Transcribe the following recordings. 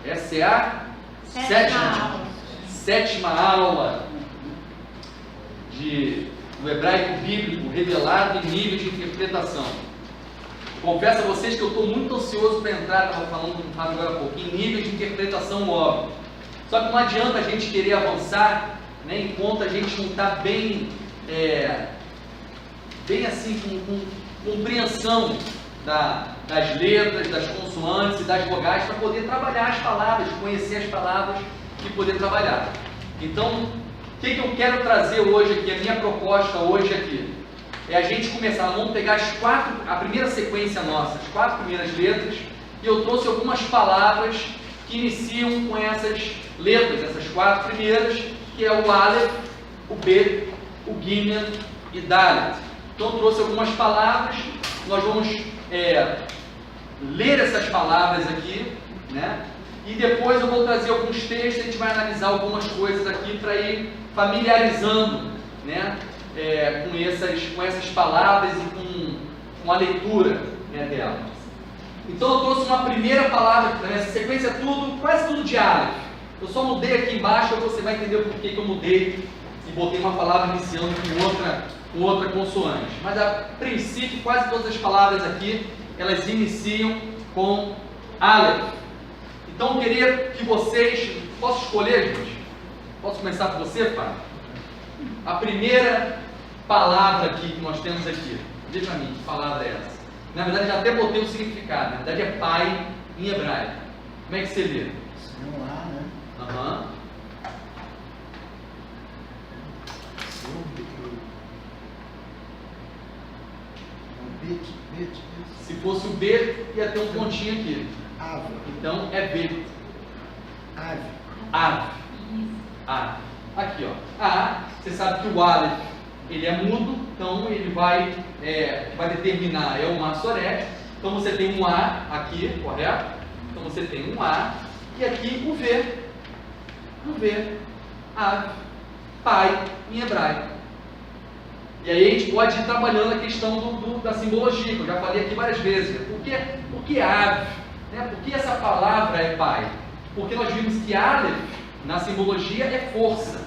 Essa é a sétima aula do hebraico bíblico revelado em nível de interpretação. Confesso a vocês que eu estou muito ansioso para entrar, estava falando com o Fábio agora há pouco, em nível de interpretação óbvio. Só que não adianta a gente querer avançar, né, enquanto a gente não está bem assim, com compreensão das letras, das consoantes e das vogais, para poder trabalhar as palavras, conhecer as palavras e poder trabalhar. Então, o que eu quero trazer hoje aqui, a minha proposta hoje aqui, é a gente começar, vamos pegar a primeira sequência nossa, as 4 primeiras letras, e eu trouxe algumas palavras que iniciam com essas letras, essas 4 primeiras, que é o Aleph, o Bet, o Gimel e Dalet. Então eu trouxe algumas palavras, nós vamos ler essas palavras aqui, né? E depois eu vou trazer alguns textos, a gente vai analisar algumas coisas aqui para ir familiarizando, né? Com essas palavras e com a leitura, né, delas. Então eu trouxe uma primeira palavra, nessa sequência quase tudo de Aleph. Eu só mudei aqui embaixo, você vai entender o porquê que eu mudei e botei uma palavra iniciando com outra consoante. Mas a princípio, quase todas as palavras aqui, elas iniciam com Aleph. Então eu queria que vocês, posso escolher, gente? Posso começar por você, Fábio? A primeira palavra aqui que nós temos aqui, diz para mim, que palavra é essa? Na verdade, já até botei o significado, na verdade é pai em hebraico. Como é que você lê? Não há, né? Aham. Se fosse o B, ia ter um pontinho aqui. Ave. Então é B. Ave. Ave. Ave. Aqui, ó. A, você sabe que o Aleph, ele é mudo, então ele vai determinar, é o Massorete. Então você tem um A aqui, correto? Então você tem um A, e aqui o V. O V. Ave. Pai em hebraico. E aí a gente pode ir trabalhando a questão da simbologia, que eu já falei aqui várias vezes. Por que ave? Né? Por que essa palavra é pai? Porque nós vimos que Aleph, na simbologia, é força.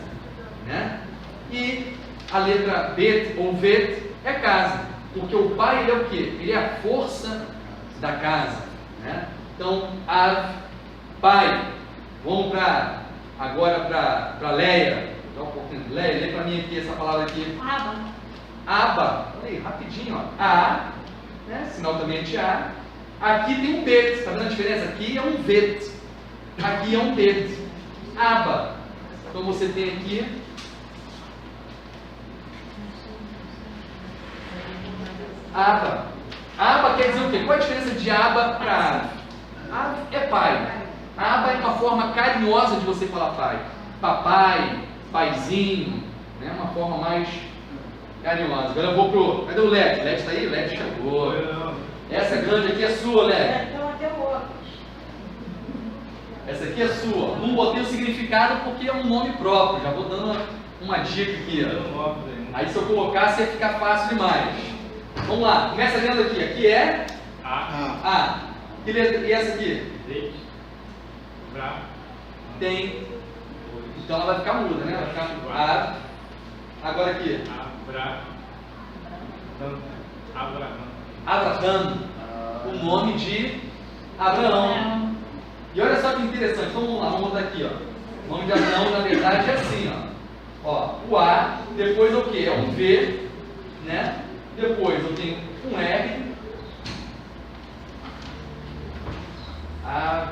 Né? E a letra Bet ou Vet é casa. Porque o pai, ele é o quê? Ele é a força da casa. Né? Então, Av, pai. Vamos agora para Leia. Dá um pouquinho. Leia, lê para mim aqui essa palavra aqui. Aba. Olha aí, rapidinho. Ó. A, né? Sinal também de A. Aqui tem um Bet. Está vendo a diferença? Aqui é um Vet. Aqui é um Bet. Aba. Então você tem aqui Aba. Aba quer dizer o quê? Qual é a diferença de Aba para Ave? Ave é pai. Aba é uma forma carinhosa de você falar pai. Papai, paizinho, né? Uma forma mais carinhosa. Agora eu vou cadê o Led? Led está aí? Led chegou. Essa grande aqui é sua, Led. Essa aqui é sua. Não botei o significado porque é um nome próprio. Já vou dando uma dica aqui. Ó. Aí se eu colocasse ia ficar fácil demais. Vamos lá, começa lendo aqui. Aqui é A. Que letra? E essa aqui? Tem. Então ela vai ficar muda, né? Vai ficar A. Agora aqui. Abraham. O nome de Abraão. E olha só que interessante. Então vamos lá, vamos botar aqui, ó. O nome de Abraão, na verdade, é assim, ó. O A, depois o que? É um V, né? Depois eu tenho um R. Abraham.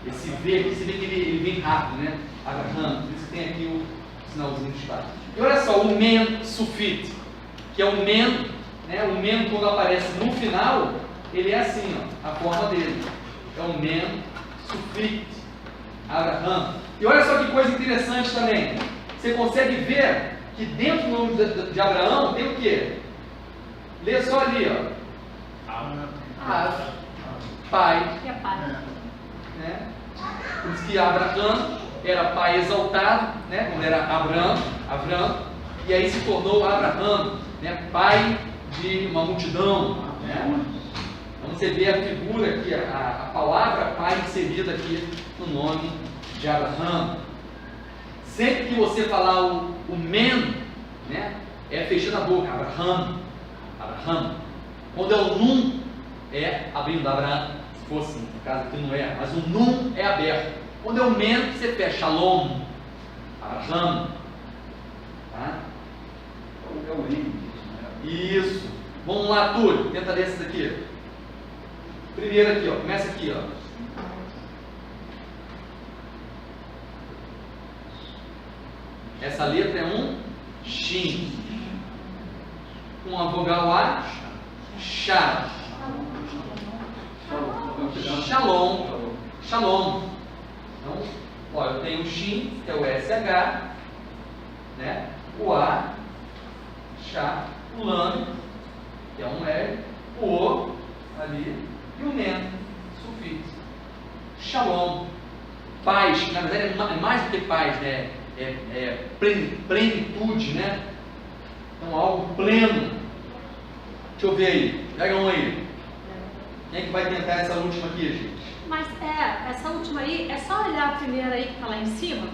Esse V aqui, você vê que ele vem rápido, né? Abraham. Por isso que tem aqui o sinalzinho de espaço. E olha só, o Men Sufit, que é o Men, né? O Men, quando aparece no final, ele é assim, ó, a forma dele. É o Men Sufit, Abraham. E olha só que coisa interessante também. Você consegue ver que dentro do nome de Abraão tem o quê? Lê só ali, ó. Pai. Que é pai. Né? Por isso que Abraham era pai exaltado, né? Quando era Abrão. e aí se tornou Abraham, né, pai de uma multidão. Né? Então você vê a figura aqui, a palavra pai inserida aqui no nome de Abraham. Sempre que você falar o men, né, é fechando a boca, Abraham, Abraham. Quando é o num, é abrindo Abraham, se fosse, no caso aqui não é, mas o num é aberto. Quando é o men, você fecha, Shalom, Abraham. Tá? É o N. Isso. Vamos lá, Túlio, tenta ler essa daqui. Primeiro aqui, ó, começa aqui, ó. Essa letra é um Shin. Com a vogal A, Shá. Shalom. Shalom. Então, ó, eu tenho o Shin, que é o SH, né? O A, Shá, o Lame, que é um L, o O, ali, e o Men, sufixo. Shalom. Paz, na verdade é mais do que paz, né? É plenitude, né? Então, algo pleno. Deixa eu ver aí, pega um aí. Quem é que vai tentar essa última aqui, gente? Mas essa última aí, é só olhar a primeira aí que está lá em cima.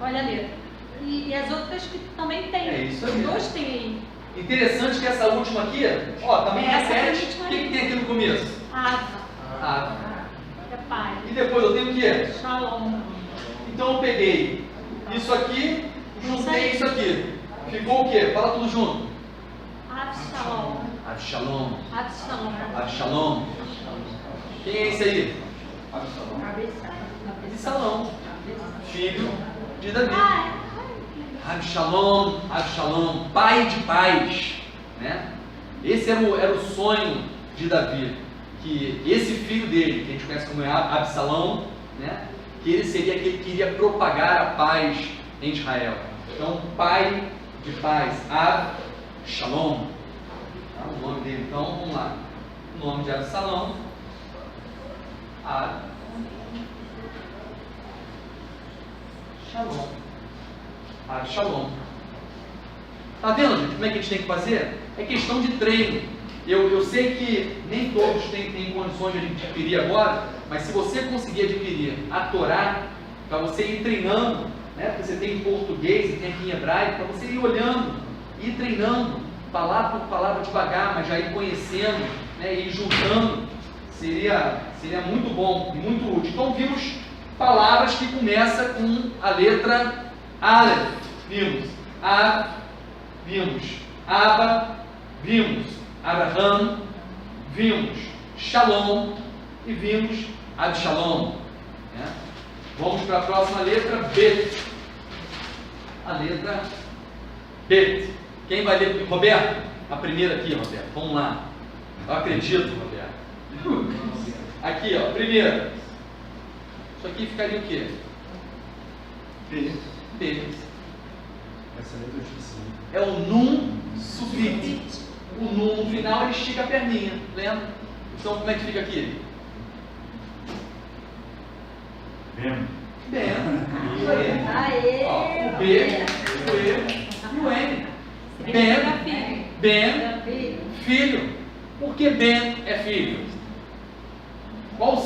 Olha a letra. E as outras que também tem. É isso aí. Os dois tem aí. Interessante que essa última aqui, ó, também Essa repete. última O que, aí. que tem aqui no começo? Ava. Ah. É pai. E depois eu tenho o quê? Shalom. Então eu peguei isso aqui, juntei isso aqui. Ficou o quê? Fala tudo junto. Avshalom. Avshalom. Avshalom. Avshalom. Quem é esse aí? Absalão, filho de Davi. Avshalom, Avshalom, pai de paz, né? Esse era o sonho de Davi, que esse filho dele, que a gente conhece como Absalão, né? Que ele seria aquele que iria propagar a paz em Israel. Então, pai de paz, Avshalom, tá? O nome dele. Então, vamos lá. O nome de Absalão, Shalom. Shalom. Tá vendo, gente? Como é que a gente tem que fazer? É questão de treino. Eu sei que nem todos têm condições de adquirir agora, mas se você conseguir adquirir a Torá, para você ir treinando, né? Porque você tem em português e tem aqui em hebraico, para você ir olhando, ir treinando, palavra por palavra devagar, mas já ir conhecendo, né? Ir juntando, seria muito bom e muito útil. Então vimos palavras que começam com a letra Aleph, vimos. Ab, vimos. Aba, vimos. Abraham, vimos. Shalom e vimos Abshalom. Né? Vamos para a próxima letra, Bet. A letra Bet. Quem vai ler? Roberto? A primeira aqui, Roberto. Vamos lá. Eu acredito, Roberto. Aqui, ó. Primeira. Isso aqui ficaria o quê? B. B. Essa letra eu esqueci. É o num sufixo. O num no final ele estica a perninha, lembra? Então como é que fica aqui? Ben. Ben. Isso aí. Aê! Ó, o B, o E e o N. Ben. Ben. Filho. Por que Ben é filho? Qual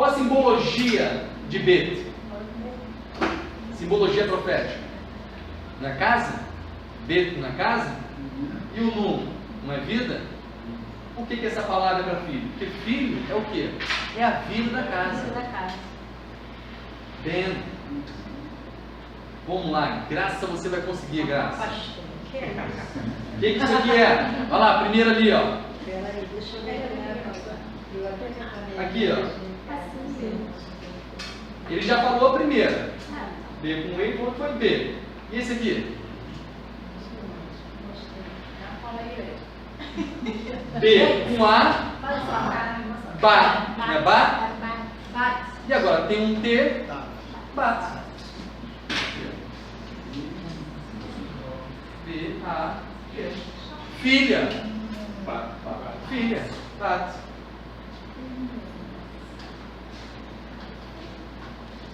a simbologia de Bet? Simbologia profética. Na casa? Bet na casa? E o Nun? Não é vida? Por que essa palavra é para filho? Porque filho é o quê? É a vida da casa. Ben. Vamos lá, Graça, você vai conseguir, Graça. O que isso aqui é? Olha lá, primeiro ali, ó. Peraí, deixa eu ver. Aqui, ó. Ele já falou a primeira. B com E e falou que foi B. E esse aqui? B com A, Ba. Não é Ba? E agora tem um T, Bat. B, A, T. Filha. Filha. Bat.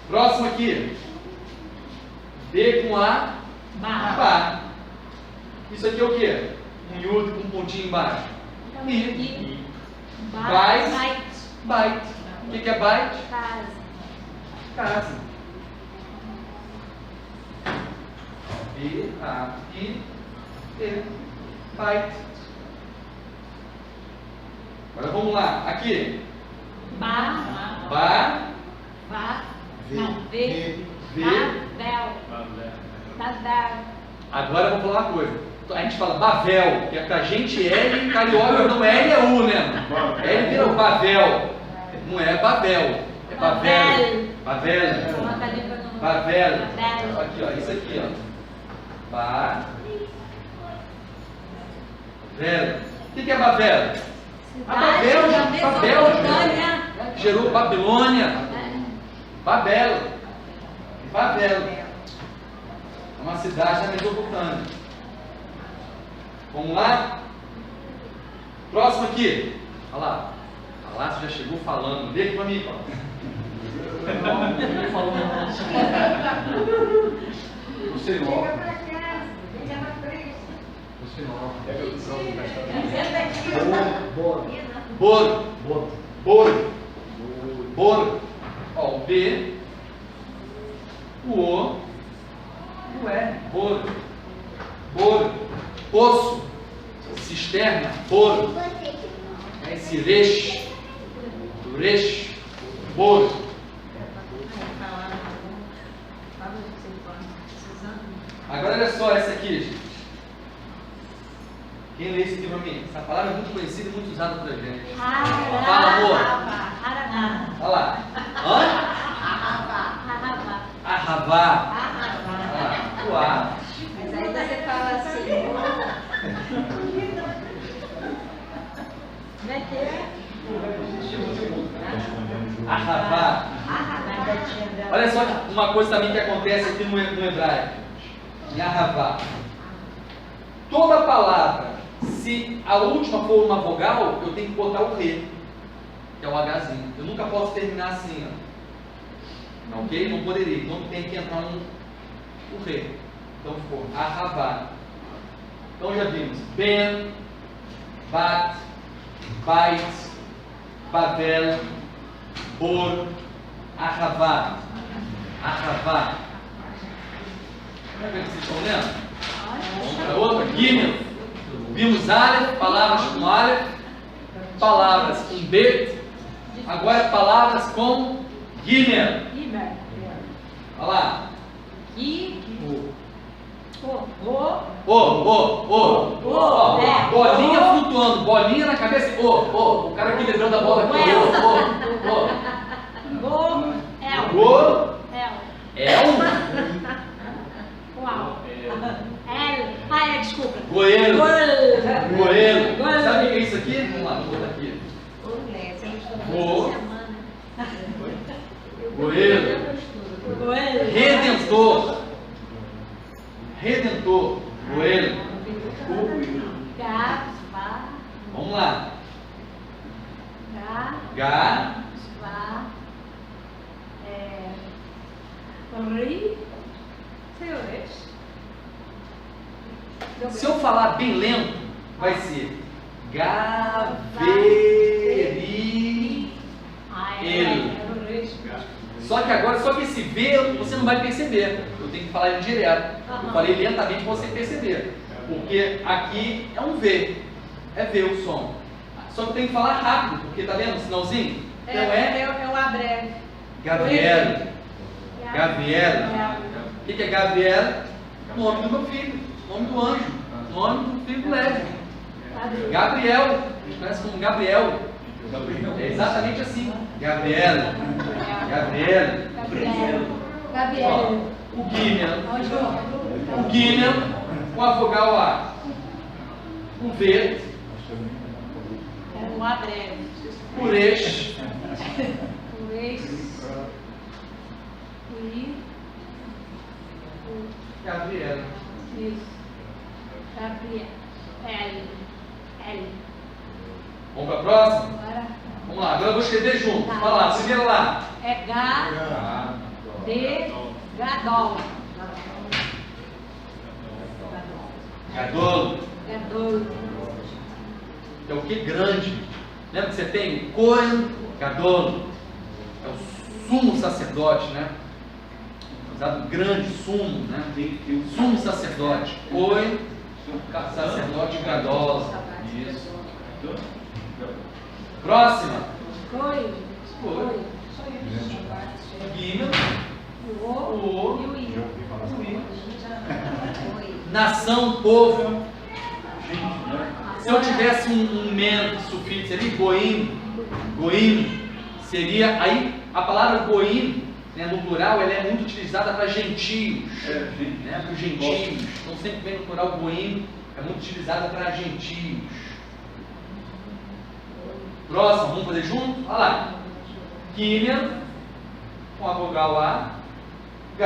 Próximo aqui. B com A, Ba. Isso aqui é o quê? Um iud com um pontinho embaixo. Então, I. aqui. Bait. Bait. O que é bait? Casa. Casa. B-A-I-T. Bait. Agora vamos lá. Aqui. Ba. Não. V. Babel. Agora eu vou falar uma coisa. A gente fala Bavel, que é pra gente L, carioca não L é U, né? L vira o Bavel. Não é Babel, é Bavel. Bavel. Bavel. Aqui, ó, isso aqui, ó. Bavel. O que é Bavel? A Babel gerou Babilônia. Babel. Babel. É uma cidade da Mesopotâmia. Vamos lá? Próximo aqui. Olha lá. A Lácio já chegou falando. Lê aqui para mim, Paulo. O Senhor. Boro. Ó, o B, o O, e o R. Boro. Poço. Cisterna. Boro. Esse resh. Boro. Agora olha só essa aqui, gente. Quem lê isso aqui para mim? Essa palavra é muito conhecida e muito usada por gente. Fala, amor. Olha lá. Arravá. O A. Mas aí você fala assim. Como é que é? Arravá. Olha só uma coisa também que acontece aqui no hebraico. Em Arravá. Toda palavra, se a última for uma vogal, eu tenho que botar o re, que é o Hzinho. Eu nunca posso terminar assim, ó. Ok? Não poderia. Então tem que entrar o re. Então ficou Arravá. Então já vimos Ben, Bat, Bait, Babel, Bor, Arravá. Como é que vocês estão lendo? Vamos para outra. Gimel. Vimos Aleph, palavras com Aleph, palavras com Bet. Agora palavras com Gimel. Olha lá. Bolinha flutuando, bolinha na cabeça. O cara aqui lembrando da bola aqui. Desculpa. Goelo. Sabe o que é isso aqui? Vamos lá, vou botar aqui. Goelo. Redentor. Goelo. Vamos lá. Se eu falar bem lento, vai ser Gaveri. Só que esse V você não vai perceber. Eu tenho que falar ele direto. Eu falei lentamente para você perceber. Porque aqui é um V. É V o som. Só que eu tenho que falar rápido, porque tá vendo o sinalzinho? Então É o abreve. Gabriel. O que é Gabriel? Nome do meu filho. Nome do anjo. Nome do filho do Lévi. Gabriel. A gente conhece como Gabriel. É exatamente assim. Gabriel. Ó, o Gimel com a vogal A. O V. Um abreve. Uresh. Gabriel. Isso. L. Vamos para a próxima? Agora Vamos lá, agora eu vou escrever junto. Vai lá, primeiro lá. é Gadol. Gadol. Gadol. É o que? Grande. Lembra que você tem? Kohen Gadol. É o sumo sacerdote, né? Usado grande, sumo, né? Sumo sacerdote. Kohen, sacerdote Gadol. Isso. Próxima. Foi. Foi. Gimel. O. E o I. Nação, povo. Se eu tivesse um men sufixo ali, goim, seria aí a palavra goim, né, no plural, ela é muito utilizada para gentios, né, para os gentios. Então sempre vem no plural goim, é muito utilizada para gentios. Próximo, vamos fazer junto? Olha lá. Gimel, com a vogal A, G.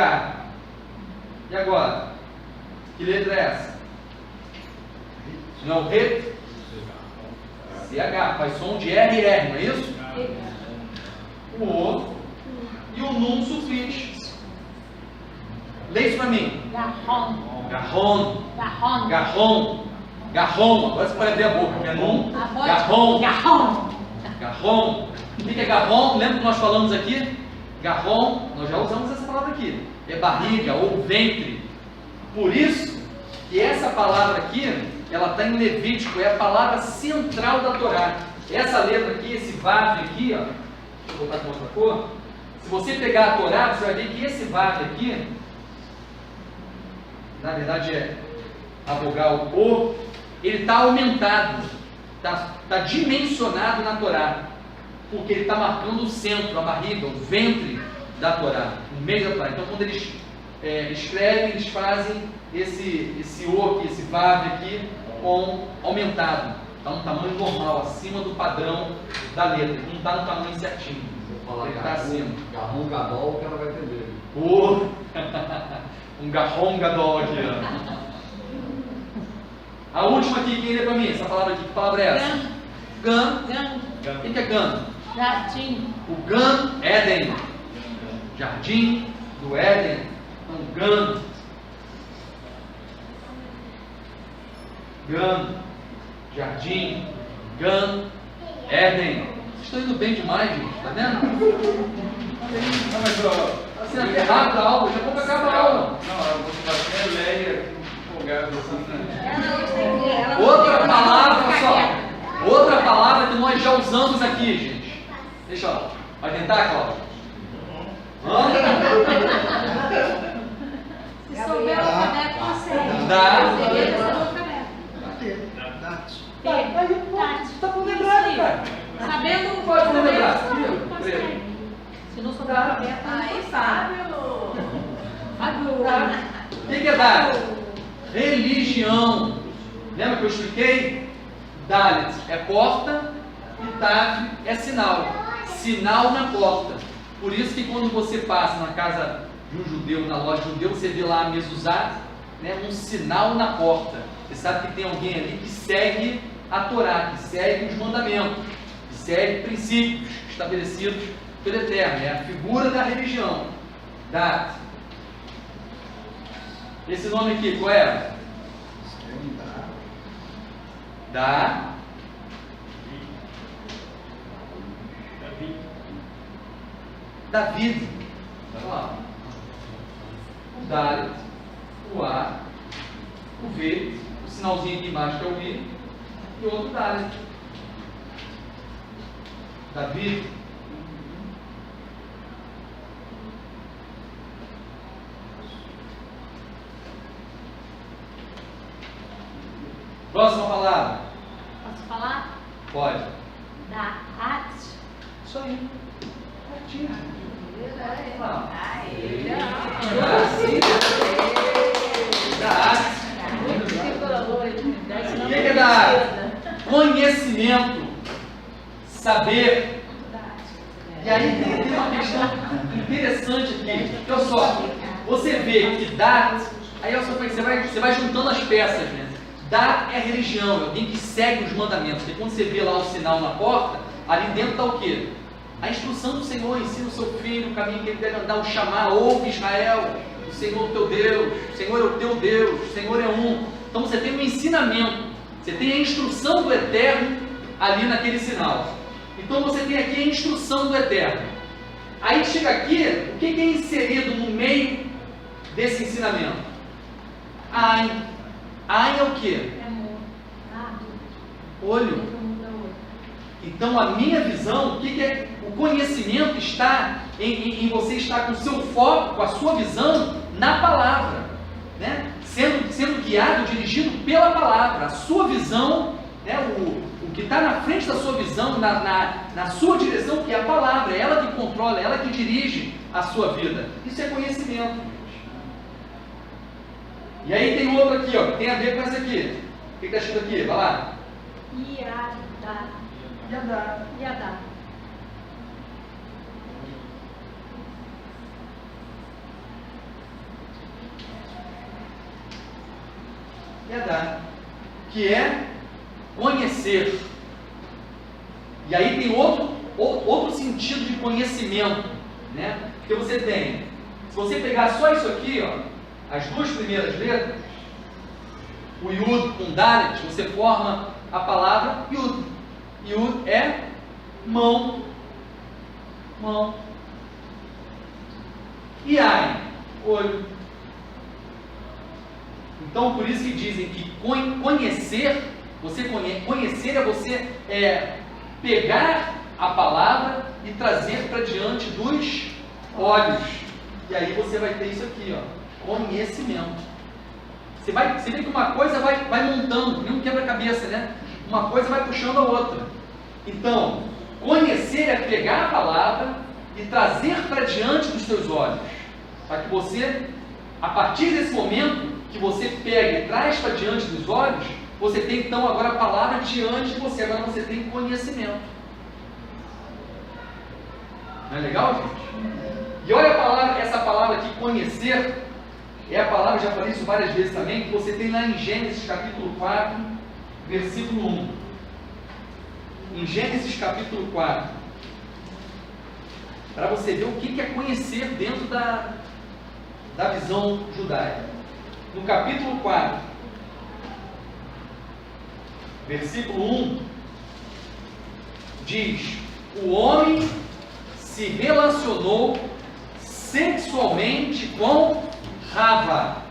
E agora? Que letra é essa? Não, Re? CH, faz som de R e R, não é isso? O O e o Nun sufixo. Lê isso para mim. Garron. Garron. Garron. Garron. Garron. Agora você pode abrir a boca, que é Nun. Garron. Garron. Garron. O que é garron? Lembra que nós falamos aqui? Garron, nós já usamos essa palavra aqui. É barriga ou ventre. Por isso que essa palavra aqui, ela está em Levítico, é a palavra central da Torá. Essa letra aqui, esse vav aqui, ó, deixa eu botar com outra cor. Se você pegar a Torá, você vai ver que esse vav aqui, na verdade é a vogal O, ele está aumentado, está dimensionado na Torá, porque ele está marcando o centro, a barriga, o ventre da Torá, o meio da Torá. Então quando eles escrevem, eles fazem esse O aqui, esse vav aqui, com aumentado. Está um tamanho normal, acima do padrão da letra. Não está no tamanho certinho. Ele está acima. Garrom Gadol, que ela vai entender. Um garrom gadol aqui. A última aqui, quem lê para mim? Essa palavra aqui, que palavra é essa? Gan. Gan. O que é Gan? Jardim. O Gan Éden. Jardim do Éden. Então, Gan. Gan, jardim, Gan, Éden. Vocês estão indo bem demais, gente, tá vendo? Não, mas ó. Assim, até rápido a aula, já pouco acaba a aula. Não, você vai ter a Leia empolgada assim, né? Outra palavra, só. Outra palavra que nós já usamos aqui, gente. Deixa eu. Vai tentar, Cláudia? Se souber o alfabeto, consegue. Dá. Tá com lembrado, cara. Sabendo, Pode lembrar. consegue. Se não souber o alfabeto, Aí, Fábio. O que é dar? Religião. Lembra que eu expliquei? Dalet é porta e Tav é sinal. Sinal na porta. Por isso que quando você passa na casa de um judeu, na loja de um judeu, você vê lá a mezuzá, né, um sinal na porta. Você sabe que tem alguém ali que segue a Torá, que segue os mandamentos, que segue princípios estabelecidos pelo Eterno. É a figura da religião. Dat. Esse nome aqui, qual é? Da. David. Olha lá. O Dalet, o A, o V, o sinalzinho aqui embaixo que é o I, e o outro Dalet. David. Próxima palavra. Posso falar? Pode. Da at. Isso aí. Certinho. O que é dar? Conhecimento, saber. E aí tem uma questão interessante aqui. Olha só, você vê que dar, aí você vai juntando as peças, né? Dar é religião, é alguém que segue os mandamentos. E quando você vê lá o sinal na porta, ali dentro está o quê? A instrução do Senhor, ensina o seu filho o caminho que ele deve andar, o chamar, ouve Israel, o Senhor teu Deus, o Senhor é o teu Deus, o Senhor é um. Então você tem um ensinamento, você tem a instrução do Eterno ali naquele sinal. Então você tem aqui a instrução do Eterno. Aí chega aqui, o que é inserido no meio desse ensinamento? Ain. Ain é o quê? Olho. Então a minha visão, o que é? O conhecimento está em você estar com o seu foco, com a sua visão na palavra, né? Sendo guiado, dirigido pela palavra. A sua visão, né? O que está na frente da sua visão, na sua direção, que é a palavra, é ela que controla, é ela que dirige a sua vida. Isso é conhecimento, gente. E aí tem outro aqui, ó, que tem a ver com essa aqui. O que está escrito aqui? Vai lá. Yadá. Yadá. Yadá. Yadá, que é conhecer. E aí tem outro sentido de conhecimento, né? Porque você tem, se você pegar só isso aqui, ó, as duas primeiras letras, o Yud com Dalet, você forma a palavra Yud. Yud é mão. Mão. E Ain, olho. Então, por isso que dizem que conhecer, conhecer é você pegar a palavra e trazer para diante dos olhos. E aí você vai ter isso aqui, ó, conhecimento. Você vê que uma coisa vai montando, nem um quebra-cabeça, né? Uma coisa vai puxando a outra. Então, conhecer é pegar a palavra e trazer para diante dos seus olhos. Para que você, a partir desse momento, que você pega e traz para diante dos olhos, você tem então agora a palavra diante de você, agora você tem conhecimento. Não é legal, gente? E olha a palavra, essa palavra aqui, conhecer, é a palavra, já falei isso várias vezes também, que você tem lá em Gênesis capítulo 4, versículo 1. Em Gênesis capítulo 4, para você ver o que é conhecer dentro da visão judaica. No capítulo 4, versículo 1, diz: o homem se relacionou sexualmente com Rava.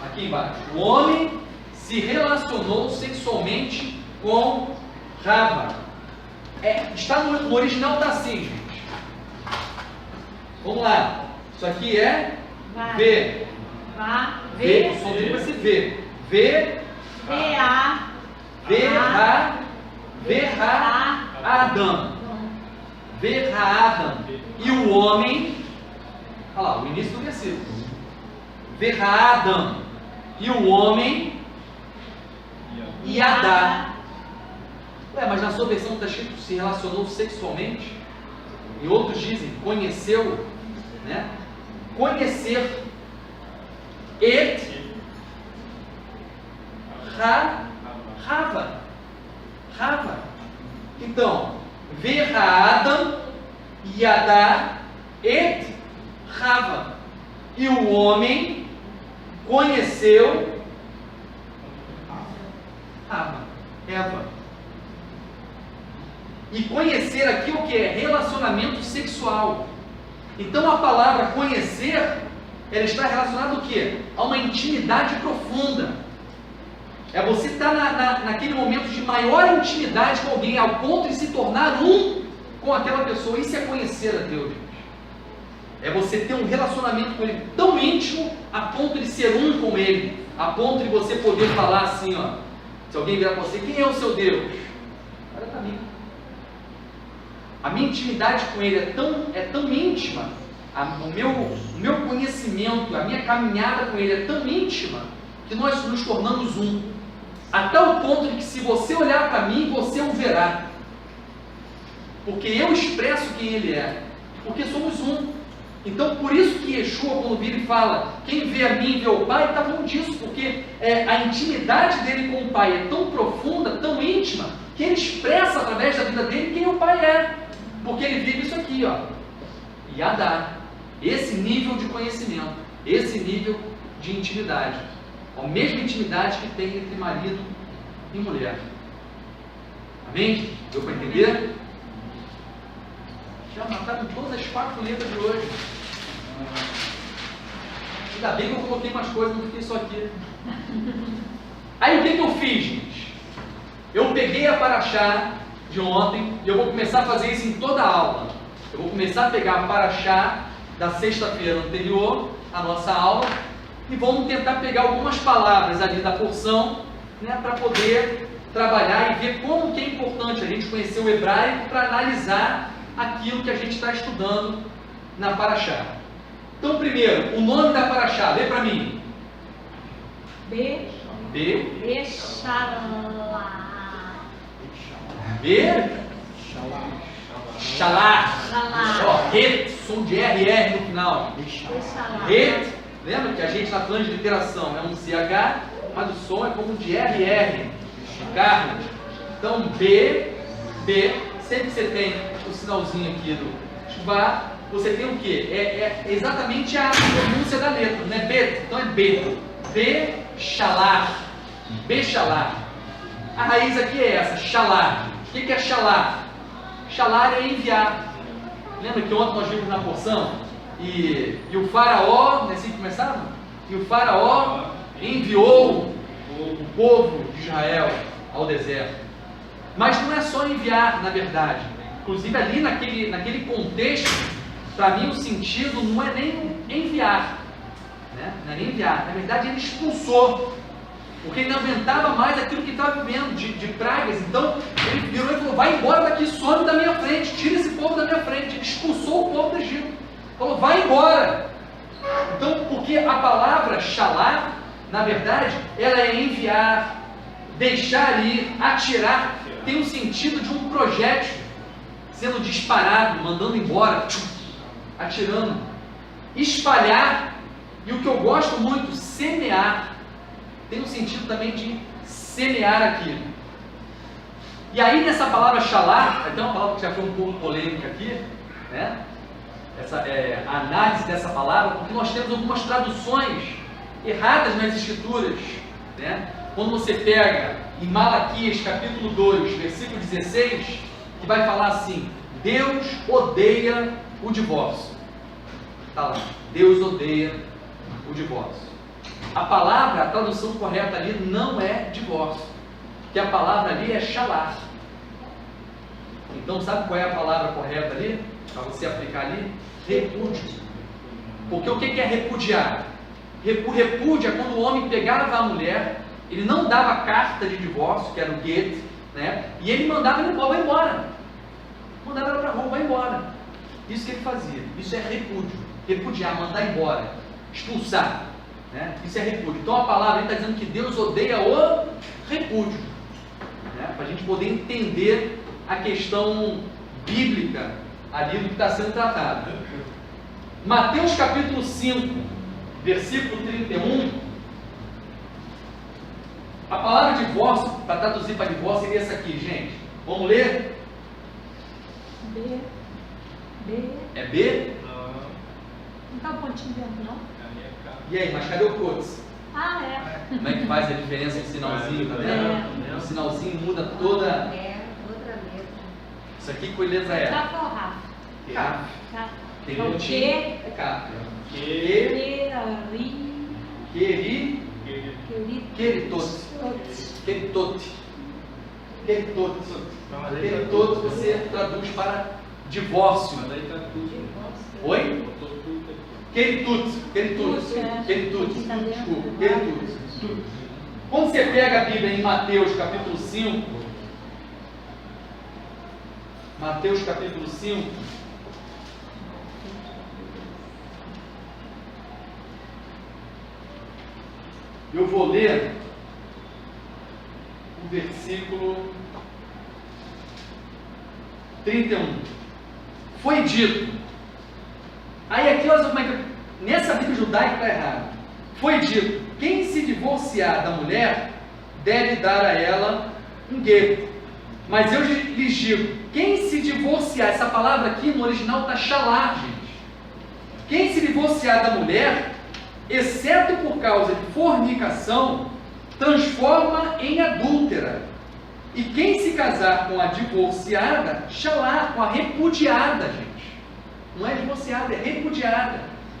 Aqui embaixo. O homem se relacionou sexualmente com Rava. Está no original, está assim, gente. Vamos lá. Isso aqui é V. V. O som dele vai ser V. V. V-A. Adam. Adam. E o homem, olha lá, o início do versículo. Adam. E o homem, Yadá. Ué, mas na sua versão está escrito se relacionou sexualmente? E outros dizem conheceu, né? Conhecer. Rava. Então, Adam, Yadá, Rava. E o homem conheceu Eva. E conhecer aqui o que é? Relacionamento sexual. Então a palavra conhecer, ela está relacionada ao quê? A uma intimidade profunda. É você estar naquele momento de maior intimidade com alguém, ao ponto de se tornar um com aquela pessoa. Isso é conhecer a Deus, gente. É você ter um relacionamento com Ele tão íntimo, a ponto de ser um com Ele, a ponto de você poder falar assim, ó, se alguém virar para você, quem é o seu Deus? Olha para mim. A minha intimidade com Ele é tão íntima, o meu conhecimento, a minha caminhada com Ele é tão íntima, que nós nos tornamos um. A tal ponto de que se você olhar para mim, você o verá. Porque eu expresso quem Ele é. Porque somos um. Então, por isso que Yeshua, quando vira e fala, quem vê a mim vê o Pai, está falando disso, porque a intimidade dele com o Pai é tão profunda, tão íntima, que ele expressa através da vida dele quem o Pai é. Porque ele vive isso aqui, ó. Yadá. Esse nível de conhecimento, esse nível de intimidade. A mesma intimidade que tem entre marido e mulher. Amém? Deu para entender? Já mataram todas as 4 letras de hoje. Ainda bem que eu coloquei mais coisas, não fiquei só aqui. Aí o que eu fiz, gente? Eu peguei a paraxá de ontem e eu vou começar a fazer isso em toda a aula. Eu vou começar a pegar a paraxá da sexta-feira anterior, a nossa aula, e vamos tentar pegar algumas palavras ali da porção, né, para poder trabalhar e ver como que é importante a gente conhecer o hebraico para analisar aquilo que a gente está estudando na paraxá. Então, primeiro, o nome da paraxá, lê para mim. Shalach. Ó, het, som de RR no final. Het, lembra que a gente está falando de literação, é um CH, mas o som é como de RR. Carne. Então, B, sempre que você tem o sinalzinho aqui do Shuvá, você tem o quê? É exatamente a pronúncia da letra, né? B, então é B. Shalach. Shalach. A raiz aqui é essa, Shalach. O que é Shalach? Shalach é enviar. Lembra que ontem nós vimos na porção? E o faraó, não é assim que começava? E o faraó enviou o povo de Israel ao deserto. Mas não é só enviar, na verdade. Inclusive ali naquele contexto, para mim o sentido não é nem enviar, né? Não é nem enviar. Na verdade ele expulsou, porque ele não aguentava mais aquilo que estava vivendo de pragas. Então ele virou e falou: vai embora daqui, some da minha frente, tira esse povo da minha frente. Ele expulsou o povo do Egito, falou: vai embora. Então, porque a palavra shalach, na verdade, ela é enviar, deixar ir, atirar, tem um sentido de um projétil sendo disparado, mandando embora, atirando, espalhar, e o que eu gosto muito, semear, tem um sentido também de semear aqui. E aí nessa palavra shalach, até uma palavra que já foi um pouco polêmica aqui, né? A análise dessa palavra, porque nós temos algumas traduções erradas nas escrituras, né? Quando você pega em Malaquias capítulo 2, versículo 16, que vai falar assim: Deus odeia o divórcio. Está lá, Deus odeia o divórcio. A palavra, a tradução correta ali não é divórcio, que a palavra ali é shalach. Então sabe qual é a palavra correta ali, para você aplicar ali? Repúdio. Porque o que é repudiar? O repúdio é quando o homem pegava a mulher, ele não dava carta de divórcio, que era o get, né? E ele mandava ele embora. Mandava ela para a rua, vai embora. Isso que ele fazia. Isso é repúdio. Repudiar, mandar embora, expulsar, né? Isso é repúdio. Então a palavra está dizendo que Deus odeia o repúdio, né? Para a gente poder entender a questão bíblica ali do que está sendo tratado. Mateus capítulo 5, versículo 31. A palavra divórcio, para traduzir para divórcio, seria essa aqui, gente. Vamos ler? É B? Não está o pontinho dentro, não? E aí, mas cadê o cotes? Ah, é. Como é que faz a diferença de sinalzinho, tá vendo? O sinalzinho muda toda. Outra letra. Isso aqui com letra é? Café ou Rafa? Caf. Tem Então, pontinho. É caf. Queritot você traduz para divórcio. Oi? Queritut. Quando você pega a Bíblia em Mateus capítulo 5, eu vou ler o versículo 31. Foi dito. Aí aqui, olha como é que nessa Bíblia judaica está errado. Foi dito: quem se divorciar da mulher deve dar a ela um gueto. Mas eu lhes digo: quem se divorciar, essa palavra aqui no original está shalach, gente. Quem se divorciar da mulher exceto por causa de fornicação, transforma em adúltera. E quem se casar com a divorciada, xalá, com a repudiada, gente. Não é divorciada, é repudiada.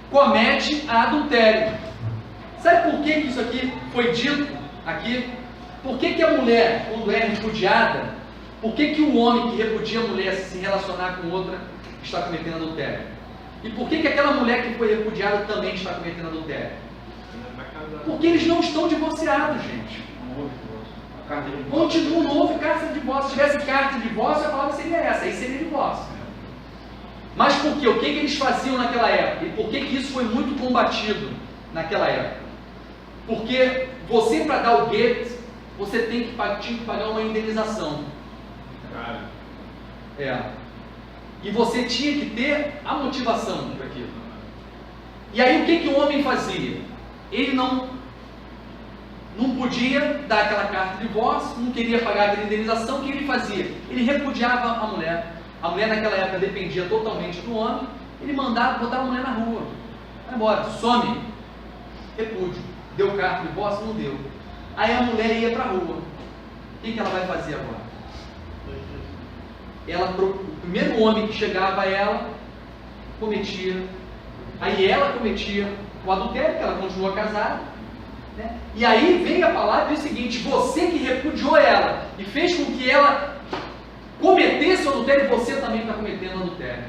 Comete adultério. Sabe por que isso aqui foi dito aqui? Por que a mulher, quando é repudiada, por que o homem que repudia a mulher se relacionar com outra está cometendo adultério? E por que aquela mulher que foi repudiada também está cometendo adultério? Porque eles não estão divorciados, gente. Continua, não houve carta de divórcio. Se tivesse carta de divórcio, a palavra seria essa, aí seria divórcio. Mas por quê? O que eles faziam naquela época? E por que isso foi muito combatido naquela época? Porque você, para dar o get, você tinha que pagar uma indenização. E você tinha que ter a motivação para aquilo. E aí o que o homem fazia? Ele não podia dar aquela carta de divórcio, não queria pagar aquela indenização. O que ele fazia? Ele repudiava a mulher. A mulher naquela época dependia totalmente do homem. Ele mandava botar a mulher na rua. Vai embora, some. Repúdio. Deu carta de divórcio? Não deu. Aí a mulher ia para a rua. O que ela vai fazer agora? O primeiro homem que chegava a ela cometia. Aí ela cometia o adultério, que ela continua casada, né? E aí vem a palavra e diz o seguinte: você que repudiou ela e fez com que ela cometesse o adultério, você também está cometendo o adultério.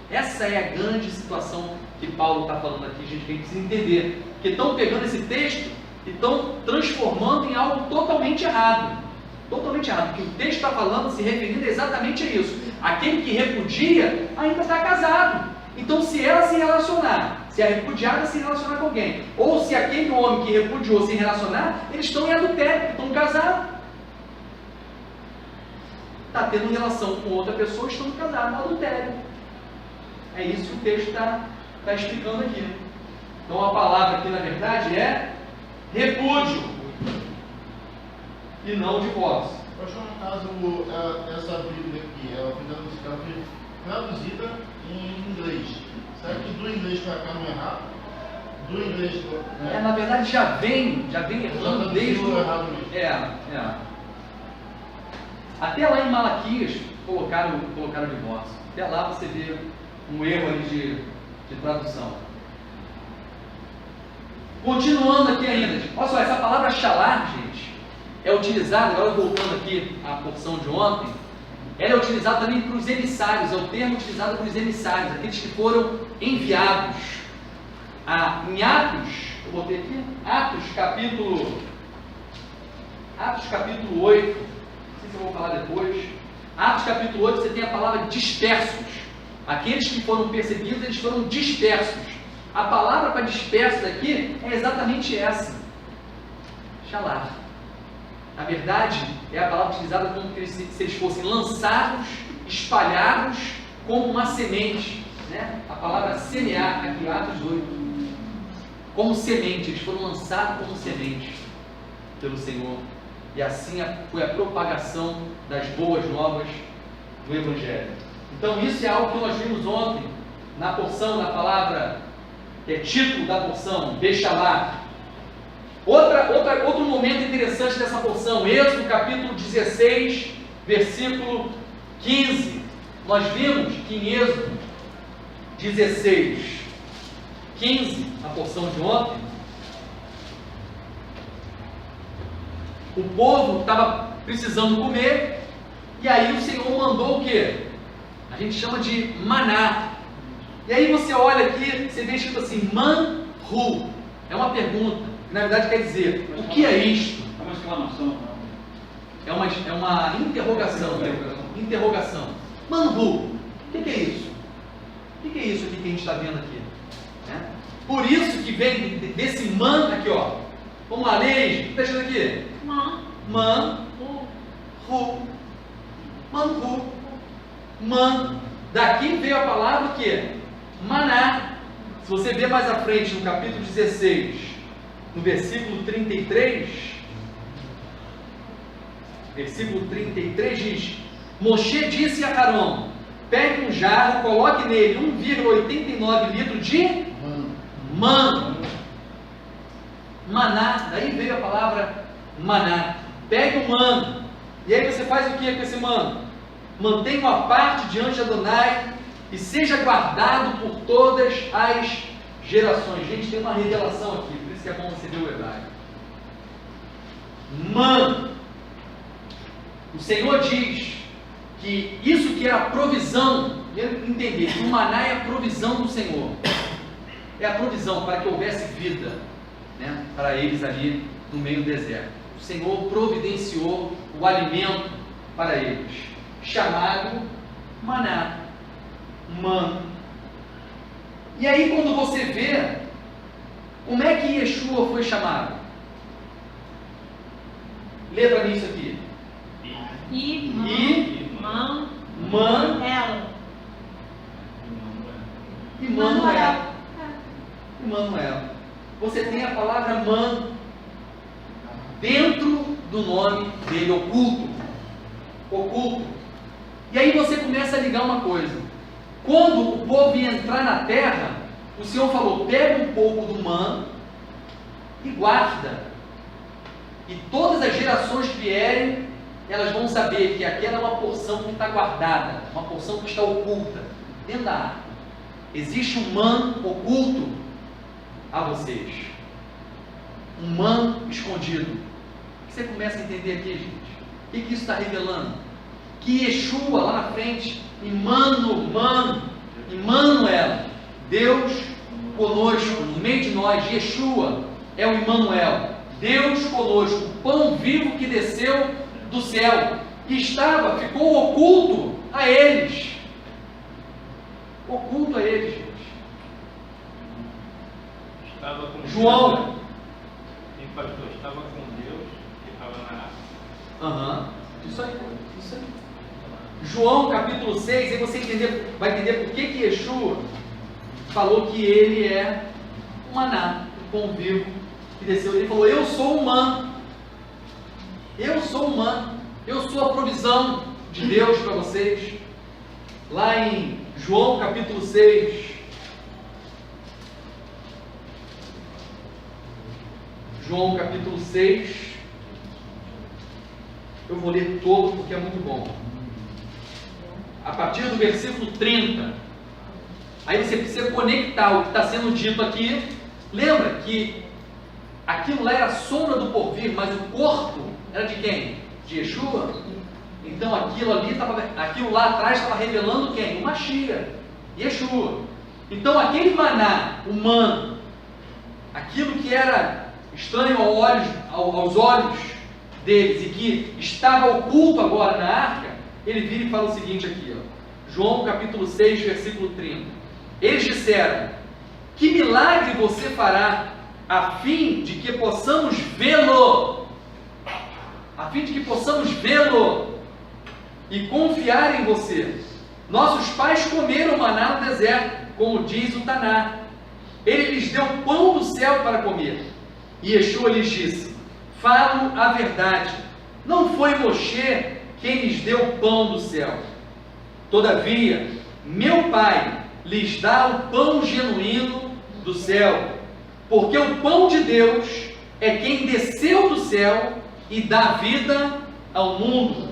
Essa é a grande situação que Paulo está falando aqui, gente, que a gente precisa entender. Que estão pegando esse texto e estão transformando em algo totalmente errado. Totalmente errado. O que o texto está falando, se referindo exatamente a isso. Aquele que repudia ainda está casado. Então, se ela se relacionar, se a repudiada se relacionar com alguém, ou se aquele homem que repudiou se relacionar, eles estão em adultério, estão casados. Está tendo relação com outra pessoa, estão casados no adultério. É isso que o texto está explicando aqui. Então, a palavra aqui, na verdade, é repúdio e não divórcio. Eu acho que, no caso, essa Bíblia aqui, ela foi traduzida em inglês. Será que do inglês para cá não é errado? Do inglês, né? Na verdade já vem errando desde o... errado mesmo. Até lá em Malaquias colocaram divórcio. Até lá você vê um erro ali de tradução. Continuando aqui ainda, olha só, essa palavra xalar, gente, é utilizada, agora voltando aqui à porção de ontem, ela é utilizada também para os emissários, é o termo utilizado para os emissários, aqueles que foram enviados. Em Atos, eu botei aqui, Atos capítulo 8, não sei se eu vou falar depois. Atos capítulo 8, você tem a palavra dispersos. Aqueles que foram perseguidos, eles foram dispersos. A palavra para dispersos aqui é exatamente essa, xalar. Na verdade, é a palavra utilizada como se eles fossem lançados, espalhados como uma semente, né? A palavra semear, aqui em Atos 8, como semente, eles foram lançados como semente pelo Senhor. E assim foi a propagação das boas novas do Evangelho. Então isso é algo que nós vimos ontem, na porção da palavra, que é título da porção, Bechalá. Outro momento interessante dessa porção, Êxodo capítulo 16, versículo 15. Nós vimos que em Êxodo 16, 15, a porção de ontem, o povo estava precisando comer, e aí o Senhor mandou o quê? A gente chama de maná. E aí você olha aqui, você vê escrito assim, manhu. É uma pergunta, que na verdade quer dizer, o que é isto? É uma exclamação. É uma interrogação. Interrogação. Manhu. O que é isso? O que é isso aqui que a gente está vendo aqui? Né? Por isso que vem desse man aqui, ó. Vamos lá, leia. O que está escrito aqui? Manhu. Man. Daqui veio a palavra o quê? Maná. Se você ver mais à frente, no capítulo 16, no versículo 33, diz: Moshe disse a Arão: pegue um jarro, coloque nele 1,89 litros de Maná, daí veio a palavra maná. Pega o mano, e aí você faz o que com esse mano? Mantenha uma parte diante de Adonai e seja guardado por todas as gerações. Gente, tem uma revelação aqui, por isso que é bom você ver o hebraico. Mano, o Senhor diz que isso que era a provisão, entender que o maná é a provisão do Senhor, é a provisão para que houvesse vida, né, para eles ali no meio do deserto. O Senhor providenciou o alimento para eles, chamado maná, mano. E aí quando você vê, como é que Yeshua foi chamado? Lê para mim isso aqui. Immanuel. Você tem a palavra man dentro do nome dele, oculto. E aí você começa a ligar uma coisa. Quando o povo ia entrar na terra, o Senhor falou: pega um pouco do man e guarda. E todas as gerações que vierem, elas vão saber que aquela é uma porção que está guardada, uma porção que está oculta dentro da arca. Existe um man oculto a vocês, um man escondido. O que você começa a entender aqui, gente? O que isso está revelando? Que Yeshua lá na frente, Emmanuel, Deus conosco, no meio de nós. Yeshua é o Emmanuel, Deus conosco, o pão vivo que desceu do céu, que ficou oculto a eles. Oculto a eles, gente. Estava com João. Deus, né? Pastor, estava com Deus, que estava na arca. Isso aí. João capítulo 6, aí você vai entender por que Yeshua falou que ele é o maná, o pão vivo que desceu. Ele falou: eu sou humano. Eu sou a provisão de Deus para vocês. Lá em João capítulo 6, eu vou ler todo porque é muito bom. A partir do versículo 30, aí você precisa conectar o que está sendo dito aqui. Lembra que aquilo lá era a sombra do porvir, mas o corpo era de quem? De Yeshua. Então aquilo lá atrás estava revelando quem? O Mashiach, Yeshua. Então aquele maná humano, aquilo que era estranho aos olhos deles e que estava oculto agora na arca, ele vira e fala o seguinte aqui, ó, João capítulo 6, versículo 30. Eles disseram: que milagre você fará, a fim de que possamos vê-lo, e confiar em você. Nossos pais comeram maná no deserto, como diz o Taná. Ele lhes deu pão do céu para comer. E Yeshua lhes disse: falo a verdade, não foi Moshe quem lhes deu o pão do céu. Todavia, meu Pai lhes dá o pão genuíno do céu, porque o pão de Deus é quem desceu do céu e dá vida ao mundo.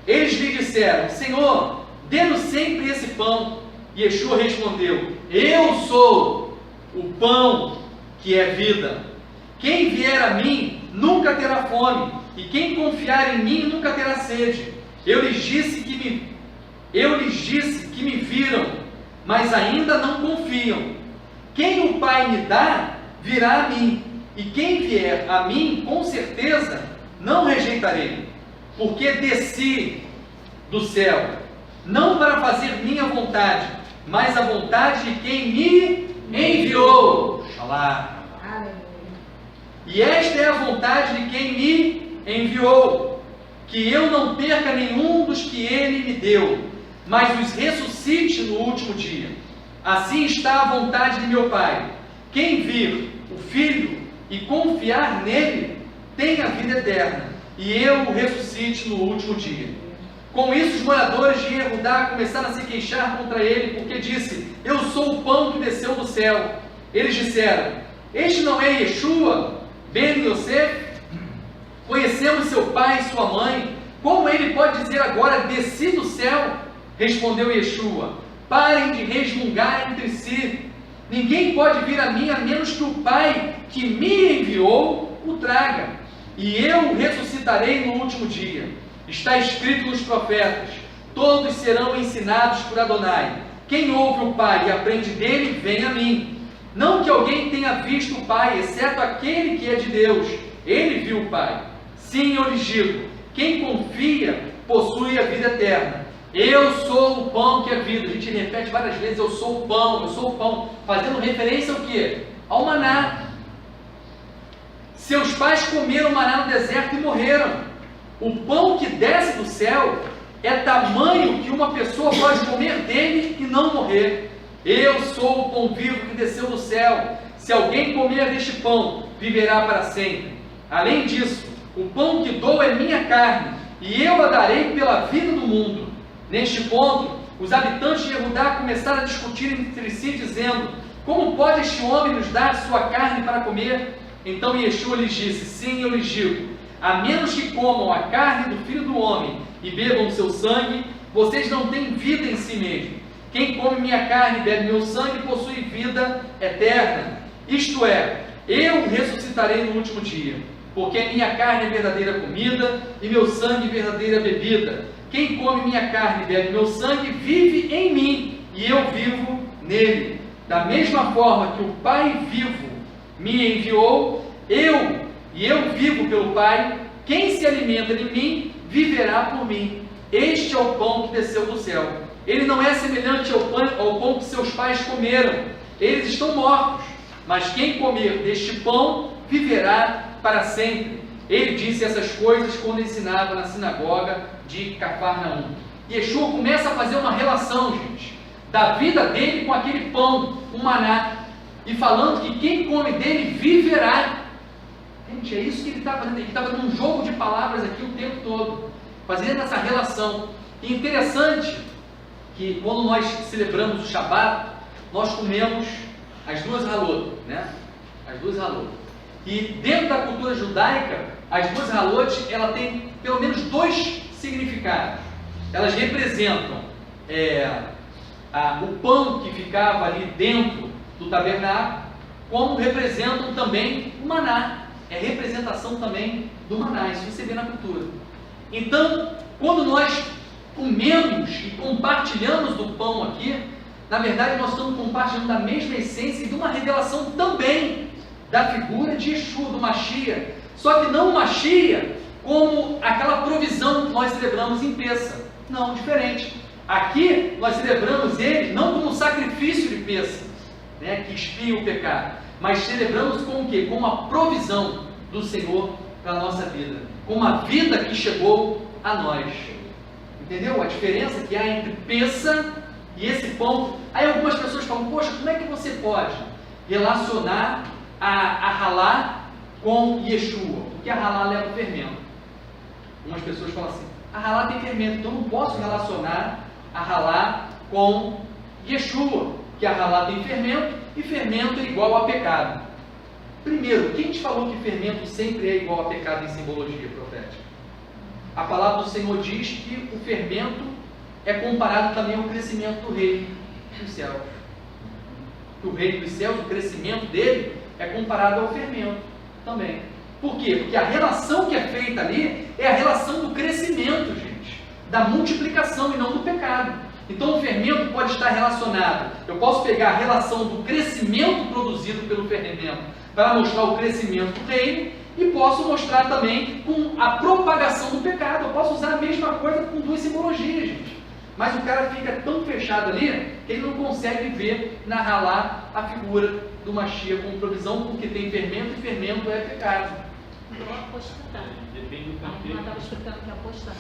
Eles lhe disseram: Senhor, dê-nos sempre esse pão. E Yeshua respondeu: eu sou o pão que é vida. Quem vier a mim nunca terá fome, e quem confiar em mim nunca terá sede. Eu lhes disse que me viram, mas ainda não confiam. Quem o Pai me dá, virá a mim, e quem vier a mim, com certeza, não rejeitarei, porque desci do céu, não para fazer minha vontade, mas a vontade de quem me enviou. Alá. E esta é a vontade de quem me enviou, que eu não perca nenhum dos que ele me deu, mas os ressuscite no último dia. Assim está a vontade de meu Pai. Quem vir o Filho e confiar nele, tem a vida eterna, e eu o ressuscite no último dia. Com isso, os moradores de Yehudá começaram a se queixar contra ele, porque disse: eu sou o pão que desceu do céu. Eles disseram: este não é Yeshua, Ben Yosef? Conhecemos seu pai e sua mãe. Como ele pode dizer agora, desci do céu? Respondeu Yeshua: parem de resmungar entre si. Ninguém pode vir a mim a menos que o Pai que me enviou o traga. E eu ressuscitarei no último dia. Está escrito nos profetas: todos serão ensinados por Adonai. Quem ouve o Pai e aprende dele, vem a mim. Não que alguém tenha visto o Pai, exceto aquele que é de Deus. Ele viu o Pai. Sim, eu lhes digo: quem confia possui a vida eterna. Eu sou o pão que é vida. A gente repete várias vezes: eu sou o pão, eu sou o pão. Fazendo referência ao quê? Ao maná. Seus pais comeram maná no deserto e morreram. O pão que desce do céu é tamanho que uma pessoa pode comer dele e não morrer. Eu sou o pão vivo que desceu do céu. Se alguém comer deste pão, viverá para sempre. Além disso, o pão que dou é minha carne, e eu a darei pela vida do mundo. Neste ponto, os habitantes de Judá começaram a discutir entre si, dizendo: como pode este homem nos dar sua carne para comer? Então Yeshua lhes disse: sim, eu lhes digo, a menos que comam a carne do Filho do Homem e bebam seu sangue, vocês não têm vida em si mesmo. Quem come minha carne e bebe meu sangue possui vida eterna. Isto é, eu ressuscitarei no último dia, porque minha carne é verdadeira comida e meu sangue verdadeira bebida. Quem come minha carne e bebe meu sangue vive em mim e eu vivo nele. Da mesma forma que o Pai vivo me enviou, eu vivo pelo Pai. Quem se alimenta de mim viverá por mim. Este é o pão que desceu do céu. Ele não é semelhante ao pão que seus pais comeram. Eles estão mortos. Mas quem comer deste pão viverá para sempre. Ele disse essas coisas quando ensinava na sinagoga de Cafarnaum. Yeshua começa a fazer uma relação, gente, da vida dele com aquele pão, o maná, e falando que quem come dele viverá. Gente, é isso que ele está fazendo. Ele está fazendo um jogo de palavras aqui o tempo todo, fazendo essa relação. E interessante que quando nós celebramos o Shabat, nós comemos as duas halot, né? As duas halot. E dentro da cultura judaica, as duas halot, ela tem pelo menos dois significados. Elas representam o pão que ficava ali dentro do tabernáculo, como representam também o maná. É representação também do maná, isso você vê na cultura. Então, quando nós comemos e compartilhamos do pão aqui, na verdade nós estamos compartilhando da mesma essência e de uma revelação também da figura de Yeshua, do Mashiach. Só que não o Mashiach como aquela provisão que nós celebramos em Pêssah. Não, diferente. Aqui nós celebramos ele não como um sacrifício de Pêssah, né, que expia o pecado, mas celebramos com o quê? Com uma provisão do Senhor para a nossa vida, com uma vida que chegou a nós. Entendeu a diferença que há entre Pêssah e esse pão? Aí algumas pessoas falam: poxa, como é que você pode relacionar a Halá com Yeshua? Porque a Halá leva o fermento. Algumas pessoas falam assim: a Halá tem fermento, então eu não posso relacionar a Halá com Yeshua, que a Halá tem fermento, e fermento é igual a pecado. Primeiro, quem te falou que fermento sempre é igual a pecado em simbologia profética? A palavra do Senhor diz que o fermento é comparado também ao crescimento do reino dos céus. Que o reino dos céus, o crescimento dele, é comparado ao fermento também. Por quê? Porque a relação que é feita ali é a relação do crescimento, gente, da multiplicação e não do pecado. Então o fermento pode estar relacionado, eu posso pegar a relação do crescimento produzido pelo fermento para mostrar o crescimento do reino, e posso mostrar também com a propagação do pecado. Eu posso usar a mesma coisa com duas simbologias, gente. Mas o cara fica tão fechado ali que ele não consegue ver na Halá a figura do Mashiach com provisão, porque tem fermento e fermento é pecado. Igual apostar. Depende do A irmã contexto. estava explicando que é apostar.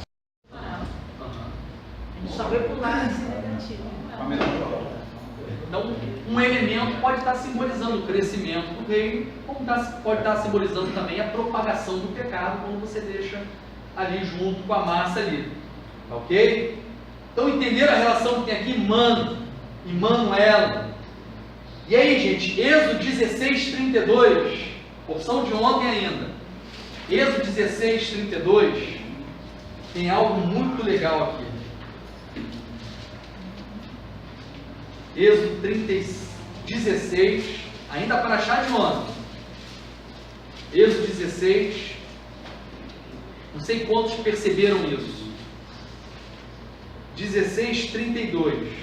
Uhum. A gente só vê por lado esse negativo. Então, um elemento pode estar simbolizando o crescimento do reino, como pode estar simbolizando também a propagação do pecado, quando você deixa ali junto com a massa ali. Ok? Então, entenderam a relação que tem aqui, Mano e Manuela? E aí, gente, Êxodo 16, 32, porção de ontem ainda. Êxodo 16, 32, tem algo muito legal aqui. Êxodo 16, ainda para achar de ontem. Êxodo 16, não sei quantos perceberam isso. 16, 32.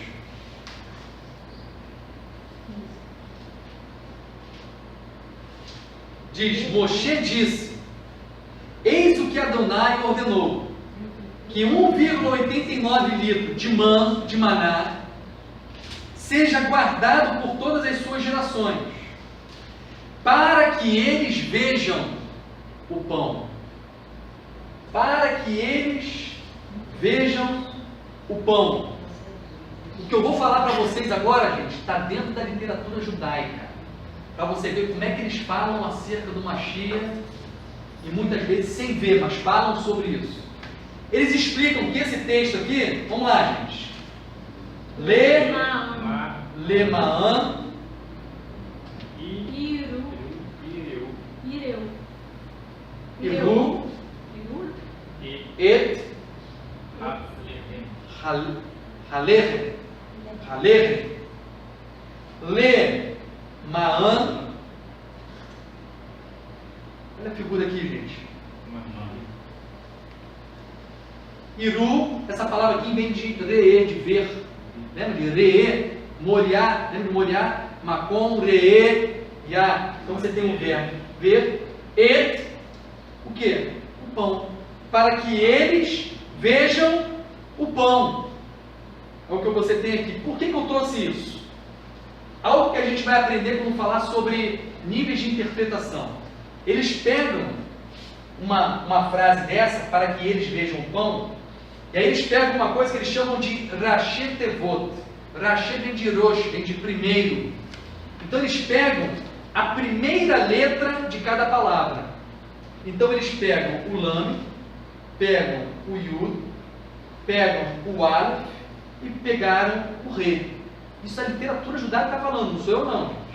Diz: Moshe disse: eis o que Adonai ordenou, que 1,89 litros de maná seja guardado por todas as suas gerações, para que eles vejam o pão. Para que eles vejam o pão. O que eu vou falar para vocês agora, gente, está dentro da literatura judaica, para você ver como é que eles falam acerca do Mashiach, e muitas vezes sem ver, mas falam sobre isso. Eles explicam que esse texto aqui, vamos lá, gente. Lema'an Iru et Haler Lema'an. Olha a figura aqui, gente. Iru, essa palavra aqui vem de re'e, de ver. Lembra de re'e? Moriá, lembra de moriá? Makom, re'e, ya. Então você tem um verbo, ver, et, o que? O pão. Para que eles vejam o pão. É o que você tem aqui. Por que eu trouxe isso? Algo que a gente vai aprender quando falar sobre níveis de interpretação. Eles pegam uma frase dessa, para que eles vejam o pão, e aí eles pegam uma coisa que eles chamam de Rashi Tevot. Rashi vem de Rosh, vem de primeiro. Então eles pegam a primeira letra de cada palavra. Então eles pegam o Lame, pegam o Yud, pegam o Aleph e pegaram o Re. Isso a literatura judaica está falando, não sou eu não, gente.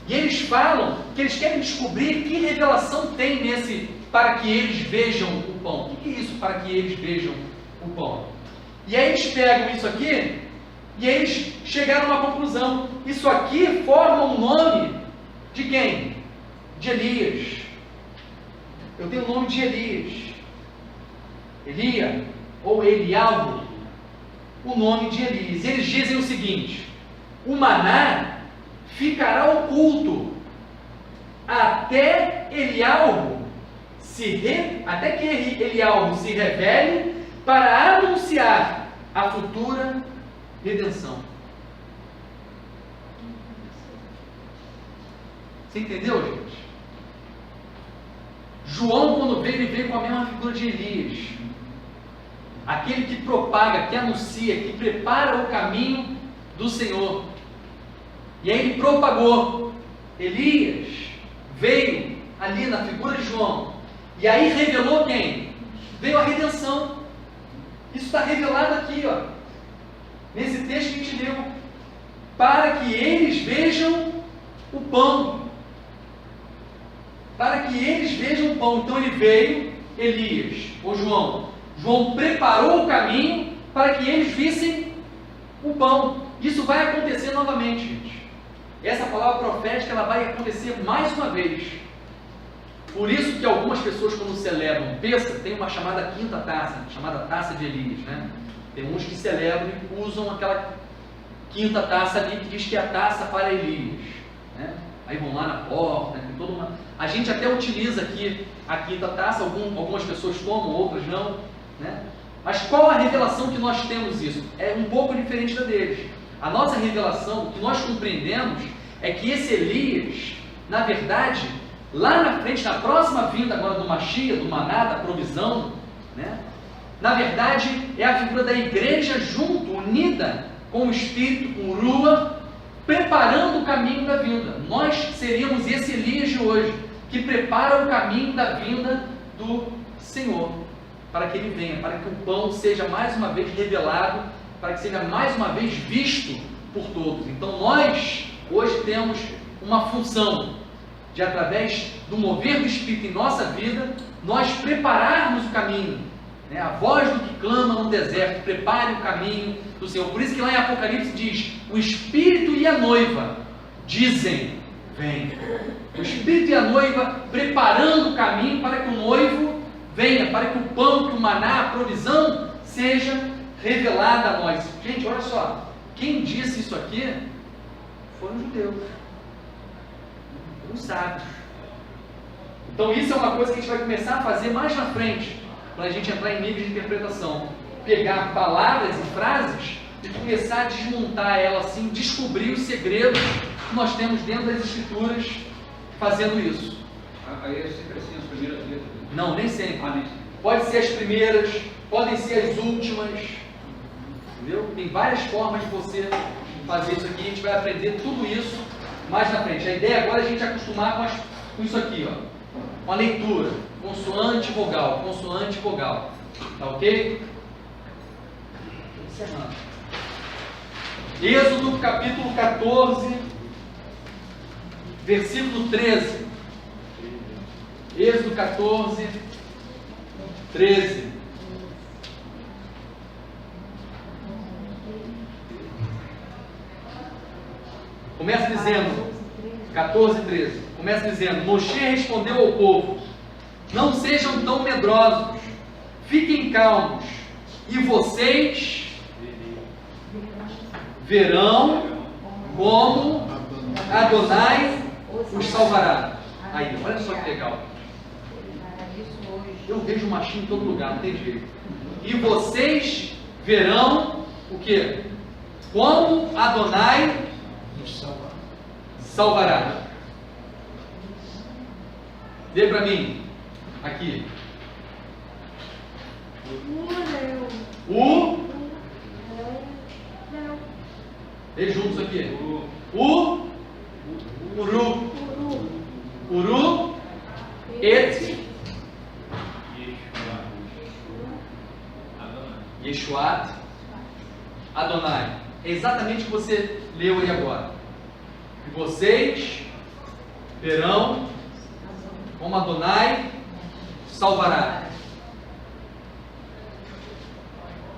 E eles falam que eles querem descobrir que revelação tem nesse para que eles vejam o pão. O que é isso para que eles vejam o pão? E aí eles pegam isso aqui e eles chegaram a uma conclusão. Isso aqui forma um nome de quem? De Elias. Eu tenho o nome de Elias. Elia ou Eliahu, o nome de Elias. Eles dizem o seguinte: o maná ficará oculto até que Eliahu se revele para anunciar a futura redenção. Você entendeu, gente? João, quando veio, ele veio com a mesma figura de Elias, aquele que propaga, que anuncia, que prepara o caminho do Senhor. E aí ele propagou. Elias veio ali na figura de João, e aí revelou quem? Veio a redenção. Isso está revelado aqui, ó, nesse texto que a gente leu. Para que eles vejam o pão. Para que eles vejam o pão. Então ele veio, Elias, ou João. João preparou o caminho para que eles vissem o pão. Isso vai acontecer novamente, gente. Essa palavra profética, ela vai acontecer mais uma vez. Por isso que algumas pessoas, quando celebram Pêssah, tem uma chamada quinta taça, chamada taça de Elias, né? Tem uns que celebram e usam aquela quinta taça ali, que diz que é a taça para Elias, né? Aí vão lá na porta, tem toda uma... A gente até utiliza aqui a quinta taça, algumas pessoas tomam, outras não, né? Mas qual a revelação que nós temos isso? É um pouco diferente da deles. A nossa revelação, o que nós compreendemos, é que esse Elias, na verdade, lá na frente, na próxima vinda agora do Mashiach, do maná, da provisão, né? Na verdade, é a figura da igreja junto, unida com o Espírito, com o Rua, preparando o caminho da vinda. Nós seríamos esse Elias de hoje, que prepara o caminho da vinda do Senhor, para que ele venha, para que o pão seja mais uma vez revelado, para que seja mais uma vez visto por todos. Então nós hoje temos uma função de, através do mover do Espírito em nossa vida, nós prepararmos o caminho, né? A voz do que clama no deserto, prepare o caminho do Senhor. Por isso que lá em Apocalipse diz, o Espírito e a noiva dizem, vem. O Espírito e a noiva preparando o caminho para que o noivo venha, para que o pão, que o maná, a provisão seja revelada a nós. Gente, olha só, quem disse isso aqui foram os judeus, os sábios. Então isso é uma coisa que a gente vai começar a fazer mais na frente, para a gente entrar em níveis de interpretação, pegar palavras e frases e começar a desmontar ela assim, descobrir os segredos que nós temos dentro das Escrituras fazendo isso. Aí é sempre assim as primeiras letras? Não, nem sempre. Nem sempre. Pode ser as primeiras, podem ser as últimas, entendeu? Tem várias formas de você fazer isso aqui, a gente vai aprender tudo isso mais na frente. A ideia agora é a gente acostumar com isso aqui, ó, com a leitura, consoante, vogal, tá ok? Encerrando. Êxodo capítulo 14, versículo 13. Êxodo 14, 13. Começa dizendo, 14, 13. Começa dizendo, Moshe respondeu ao povo, não sejam tão medrosos, fiquem calmos, e vocês verão como Adonai os salvará. Aí, olha só que legal. Eu vejo machinho em todo lugar, não tem jeito. E vocês verão o que? Como Adonai salvará. Dê para mim, aqui. Dê juntos aqui. Uru, et, Yeshuat, Adonai. É exatamente o que você leu aí agora. E vocês verão como Adonai salvará.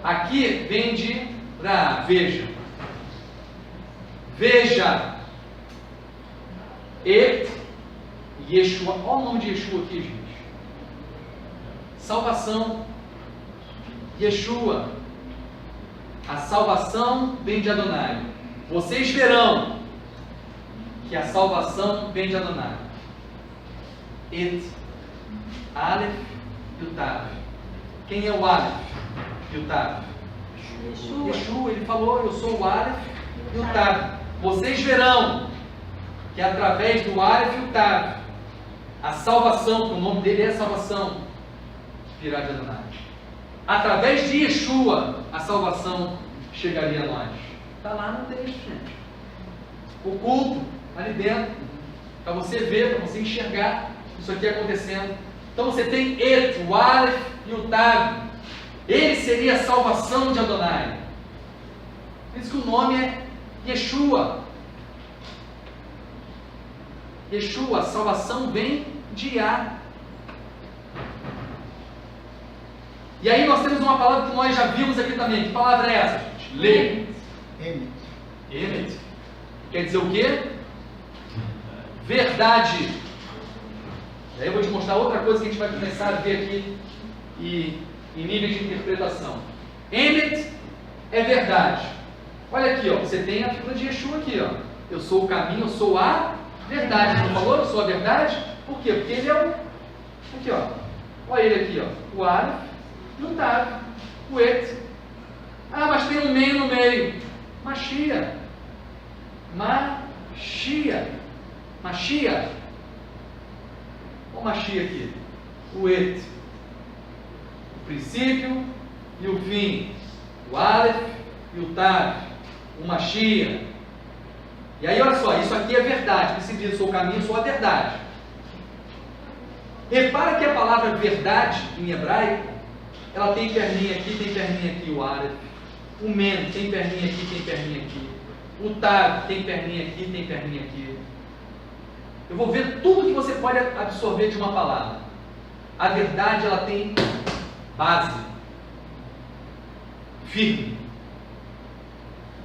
Aqui vem de pra veja. Veja. Et Yeshua. Olha o nome de Yeshua aqui, gente. Salvação. Yeshua. A salvação vem de Adonai. Vocês verão que a salvação vem de Adonai. Et, Aleph e o Tav. Quem é o Aleph e o Tav? Yeshua, ele falou, eu sou o Aleph e o Tav. Vocês verão que através do Aleph e o Tav, a salvação, que o nome dele é salvação, virá de Adonai. Através de Yeshua, a salvação chegaria a nós. Está lá no texto, gente. O culto, ali dentro, para você ver, para você enxergar isso aqui acontecendo. Então você tem Et, o Aleph e o Tav. Ele seria a salvação de Adonai. Por isso que o nome é Yeshua. Yeshua, a salvação vem de Yah. E aí nós temos uma palavra que nós já vimos aqui também. Que palavra é essa, gente? Lê. Emet. Quer dizer o quê? Verdade. E aí eu vou te mostrar outra coisa que a gente vai começar a ver aqui em níveis de interpretação. Emet é verdade. Olha aqui, ó, você tem a figura de Yeshua aqui, ó. Eu sou o caminho, eu sou a verdade. Não falou? Eu sou a verdade? Por quê? Porque ele é o... Aqui, ó. Olha ele aqui, ó. O Aleph e o Tav. O Et. Ah, mas tem um meio no meio. Mashiach. Mashiach. Olha o Mashiach aqui. O Et. O princípio e o fim. O Aleph e o Tav. O Mashiach. E aí, olha só, isso aqui é verdade. Porque se diz, eu sou o caminho, eu sou a verdade. Repara que a palavra verdade, em hebraico, ela tem perninha aqui, o Aleph. O Men, tem perninha aqui, tem perninha aqui. O Tav tem perninha aqui, tem perninha aqui. Eu vou ver tudo que você pode absorver de uma palavra. A verdade, ela tem base, firme.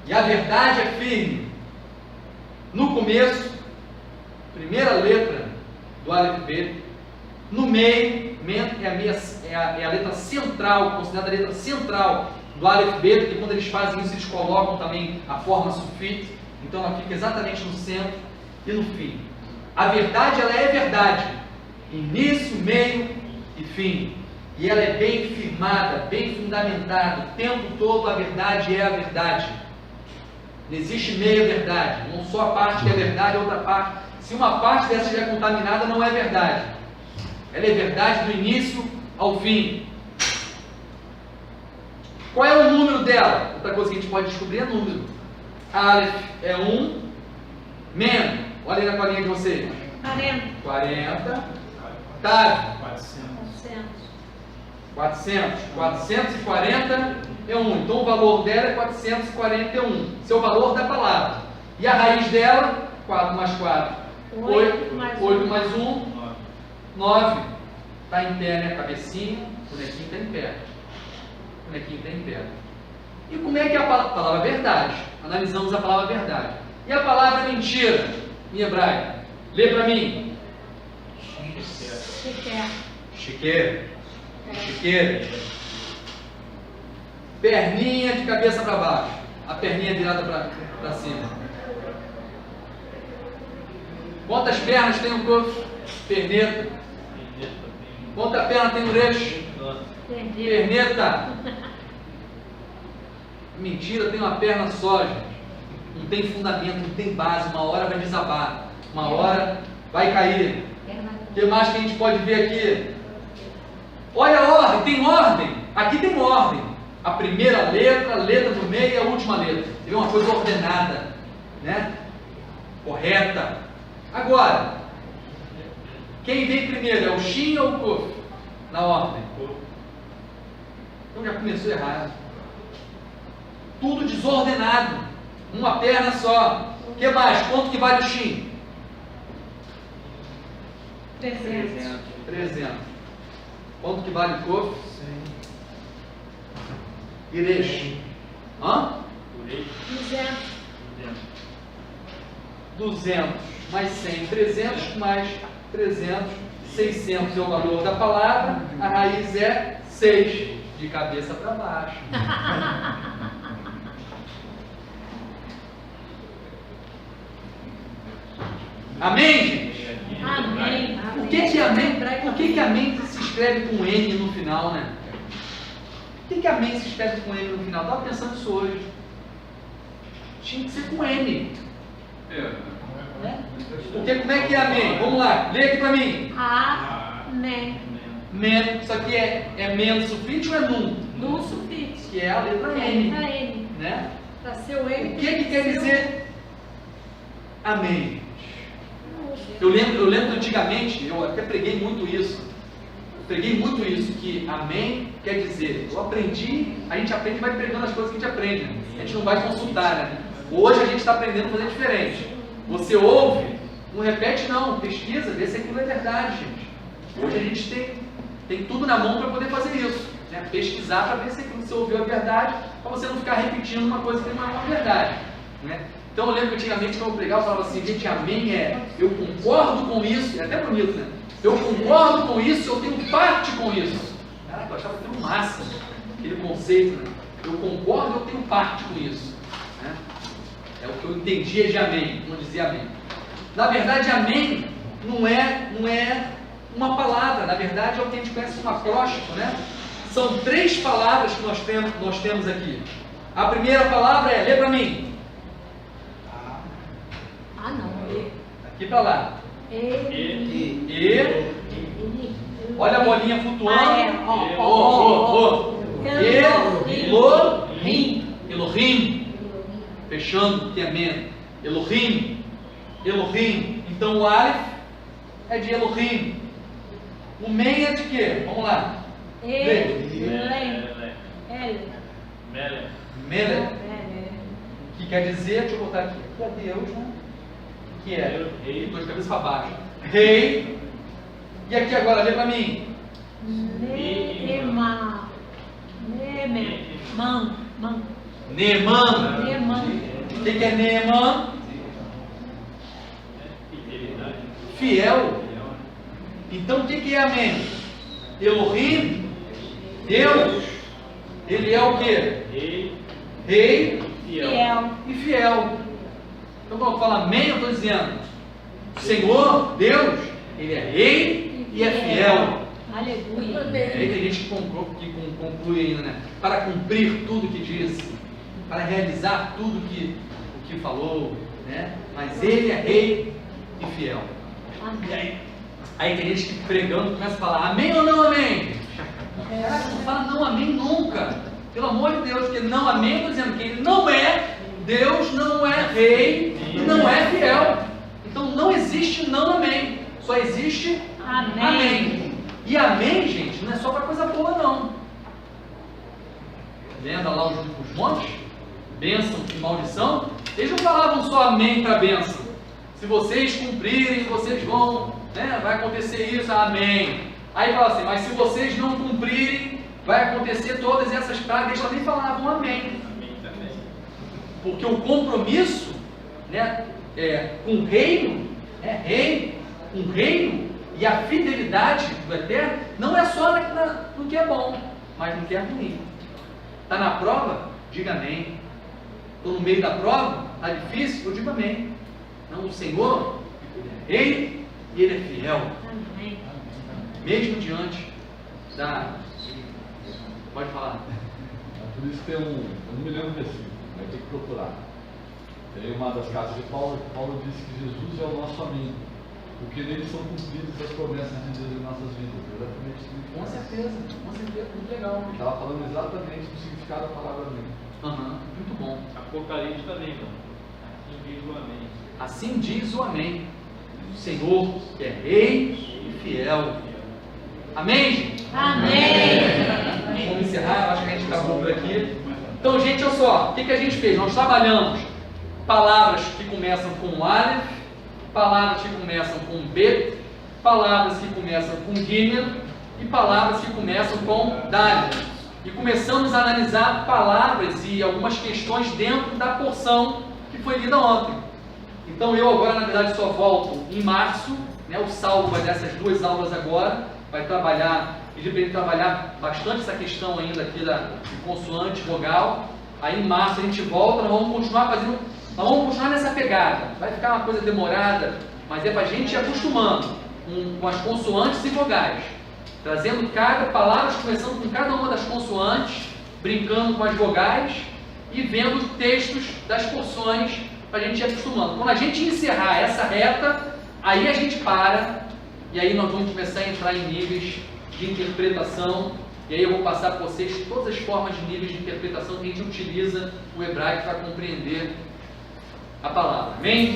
E a verdade é firme. No começo, primeira letra do Aleph B. No meio, Men é a letra central, considerada a letra central do Aleph B, porque quando eles fazem isso, eles colocam também a forma sufit, então ela fica exatamente no centro e no fim. A verdade, ela é verdade, início, meio e fim, e ela é bem firmada, bem fundamentada, o tempo todo a verdade é a verdade, não existe meia verdade, não só a parte que é verdade, a outra parte, se uma parte dessa estiver contaminada, não é verdade, ela é verdade do início ao fim. Qual é o número dela? Outra coisa que a gente pode descobrir é número. Aleph é 1, Men, olha aí na colinha de vocês. 40. Tav, 400. 440 é 1. Então o valor dela é 441. Esse é o valor da palavra. E a raiz dela, 4 mais 4, 8 mais 1, 9. Está em pé, né? Cabecinha, o bonequinho está em pé. O bonequinho está em pé. E como é que é a palavra verdade? Analisamos a palavra verdade. E a palavra mentira, em hebraico? Lê para mim. Chiqueira. Chiqueira. Perninha de cabeça para baixo. A perninha virada para cima. Quantas pernas tem o corpo? Perneta. Quanta perna tem o recho? Perneta. Mentira, tem uma perna só, gente. Não tem fundamento, não tem base. Uma hora vai desabar, uma hora vai cair. O que mais que a gente pode ver aqui? Olha a ordem, tem ordem. Aqui tem ordem. A primeira letra, a letra do meio e a última letra. Tem uma coisa ordenada, né? Correta. Agora, quem vem primeiro? É o Shin ou o Kuf? Na ordem. Então já começou errado. Tudo desordenado. Uma perna só. O que mais? Quanto que vale o Shin? 300. Quanto que vale o Kuf? 100. Iresh. Hã? 200. Mais 100. 300 mais 300. 600 é o valor da palavra. A raiz é 6. De cabeça para baixo. Amém, gente? Amém. Por que amém? Por que amém se escreve com N no final, né? Por que amém se escreve com N no final? Estava pensando isso hoje. Tinha que ser com N. Porque como é que é amém? Vamos lá, lê aqui para mim. Amém. Men, isso aqui é men sufixo ou é num? Num sufixo. Que é a letra N. N. Né? Para ser o N. O que quer dizer amém? Eu lembro antigamente, eu até preguei muito isso. Que amém quer dizer, eu aprendi, a gente aprende e vai pregando as coisas que a gente aprende, né? A gente não vai consultar, né? Hoje a gente está aprendendo a fazer diferente. Você ouve, não repete não, pesquisa, vê se aquilo é verdade, gente. Hoje a gente tem tudo na mão para poder fazer isso, né? Pesquisar para ver se aquilo que você ouviu é verdade, para você não ficar repetindo uma coisa que não é uma verdade, né? Então eu lembro que antigamente quando eu pregava, eu falava assim, gente, amém eu concordo com isso, é até bonito, né? Eu concordo com isso, eu tenho parte com isso. Caraca, eu achava aquilo máximo, aquele conceito, né? Eu concordo, eu tenho parte com isso, né? É o que eu entendia de amém, não dizia amém. Na verdade, amém não é uma palavra, na verdade é o que a gente conhece como acróstico, né? São 3 palavras que nós temos aqui. A primeira palavra é, lê para mim. Daqui para lá. Olha a bolinha flutuando. Elohim. Fechando, que é men. Elohim. Então o Aleph é de Elohim. O Men é de quê? Vamos lá. Melech. que quer dizer, deixa eu botar aqui, que é Deus, né? Que é rei, estou de cabeça para baixo. Rei. E aqui agora, lê para mim. Neman. Neman. O que é Neman? Fiel. Então o que é amém? Elohim, Deus, ele é o que? Rei e fiel. Então quando eu falo amém, eu estou dizendo, Senhor, Deus, ele é rei e é fiel. Aleluia. Aí tem gente que conclui ainda, né? Para cumprir tudo que disse, para realizar tudo o que falou, né? Mas ele é rei e fiel. Amém. Aí tem gente que pregando começa a falar amém ou não amém? Caraca, não fala não amém nunca. Pelo amor de Deus, porque não amém, eu estou dizendo que ele não é Deus, não é rei e não é fiel. Então não existe não amém, só existe amém. E amém, gente, não é só para coisa boa não. Lembra lá os montes? Bênção e maldição? Eles não falavam só amém para bênção. Se vocês cumprirem, vocês vão, né, vai acontecer isso, amém. Aí fala assim, mas se vocês não cumprirem, vai acontecer todas essas pragas. Eles também falavam amém. Porque o compromisso, né, com o reino, um reino, e a fidelidade do Eterno, não é só no que é bom, mas no que é ruim. Está na prova? Diga amém. Estou no meio da prova? Está difícil? Eu digo amém. Não, o Senhor, ele é rei e ele é fiel. Amém. Mesmo diante da... Pode falar. Por isso tem eu não me lembro do versículo, vai ter que procurar. Tem uma das cartas de Paulo disse que Jesus é o nosso amigo, porque nele são cumpridas as promessas de Deus em nossas vidas. Exatamente isso. Com certeza, muito legal. Ele estava falando exatamente do significado da palavra amém. Muito bom. Apocalipse também, mano. Assim diz o amém. Assim diz o amém. O Senhor que é rei e fiel. Amém, gente? Amém. Vamos encerrar, eu acho que a gente acabou por aqui. Então, gente, olha só, o que a gente fez? Nós trabalhamos palavras que começam com Aleph, palavras que começam com Bet, palavras que começam com Gimel e palavras que começam com Dalet. E começamos a analisar palavras e algumas questões dentro da porção que foi lida ontem. Então eu agora, na verdade, só volto em março, né? O Saulo vai dessas duas aulas agora, vai trabalhar, pedir para ele trabalhar bastante essa questão ainda aqui de consoante, vogal. Aí em março a gente volta, nós vamos continuar nessa pegada. Vai ficar uma coisa demorada, mas é para a gente ir acostumando com as consoantes e vogais. Trazendo palavras, começando com cada uma das consoantes, brincando com as vogais e vendo textos das porções para a gente ir acostumando. Quando a gente encerrar essa reta, aí a gente para e aí nós vamos começar a entrar em níveis de interpretação. E aí eu vou passar para vocês todas as formas de níveis de interpretação que a gente utiliza o hebraico para compreender a palavra. Amém?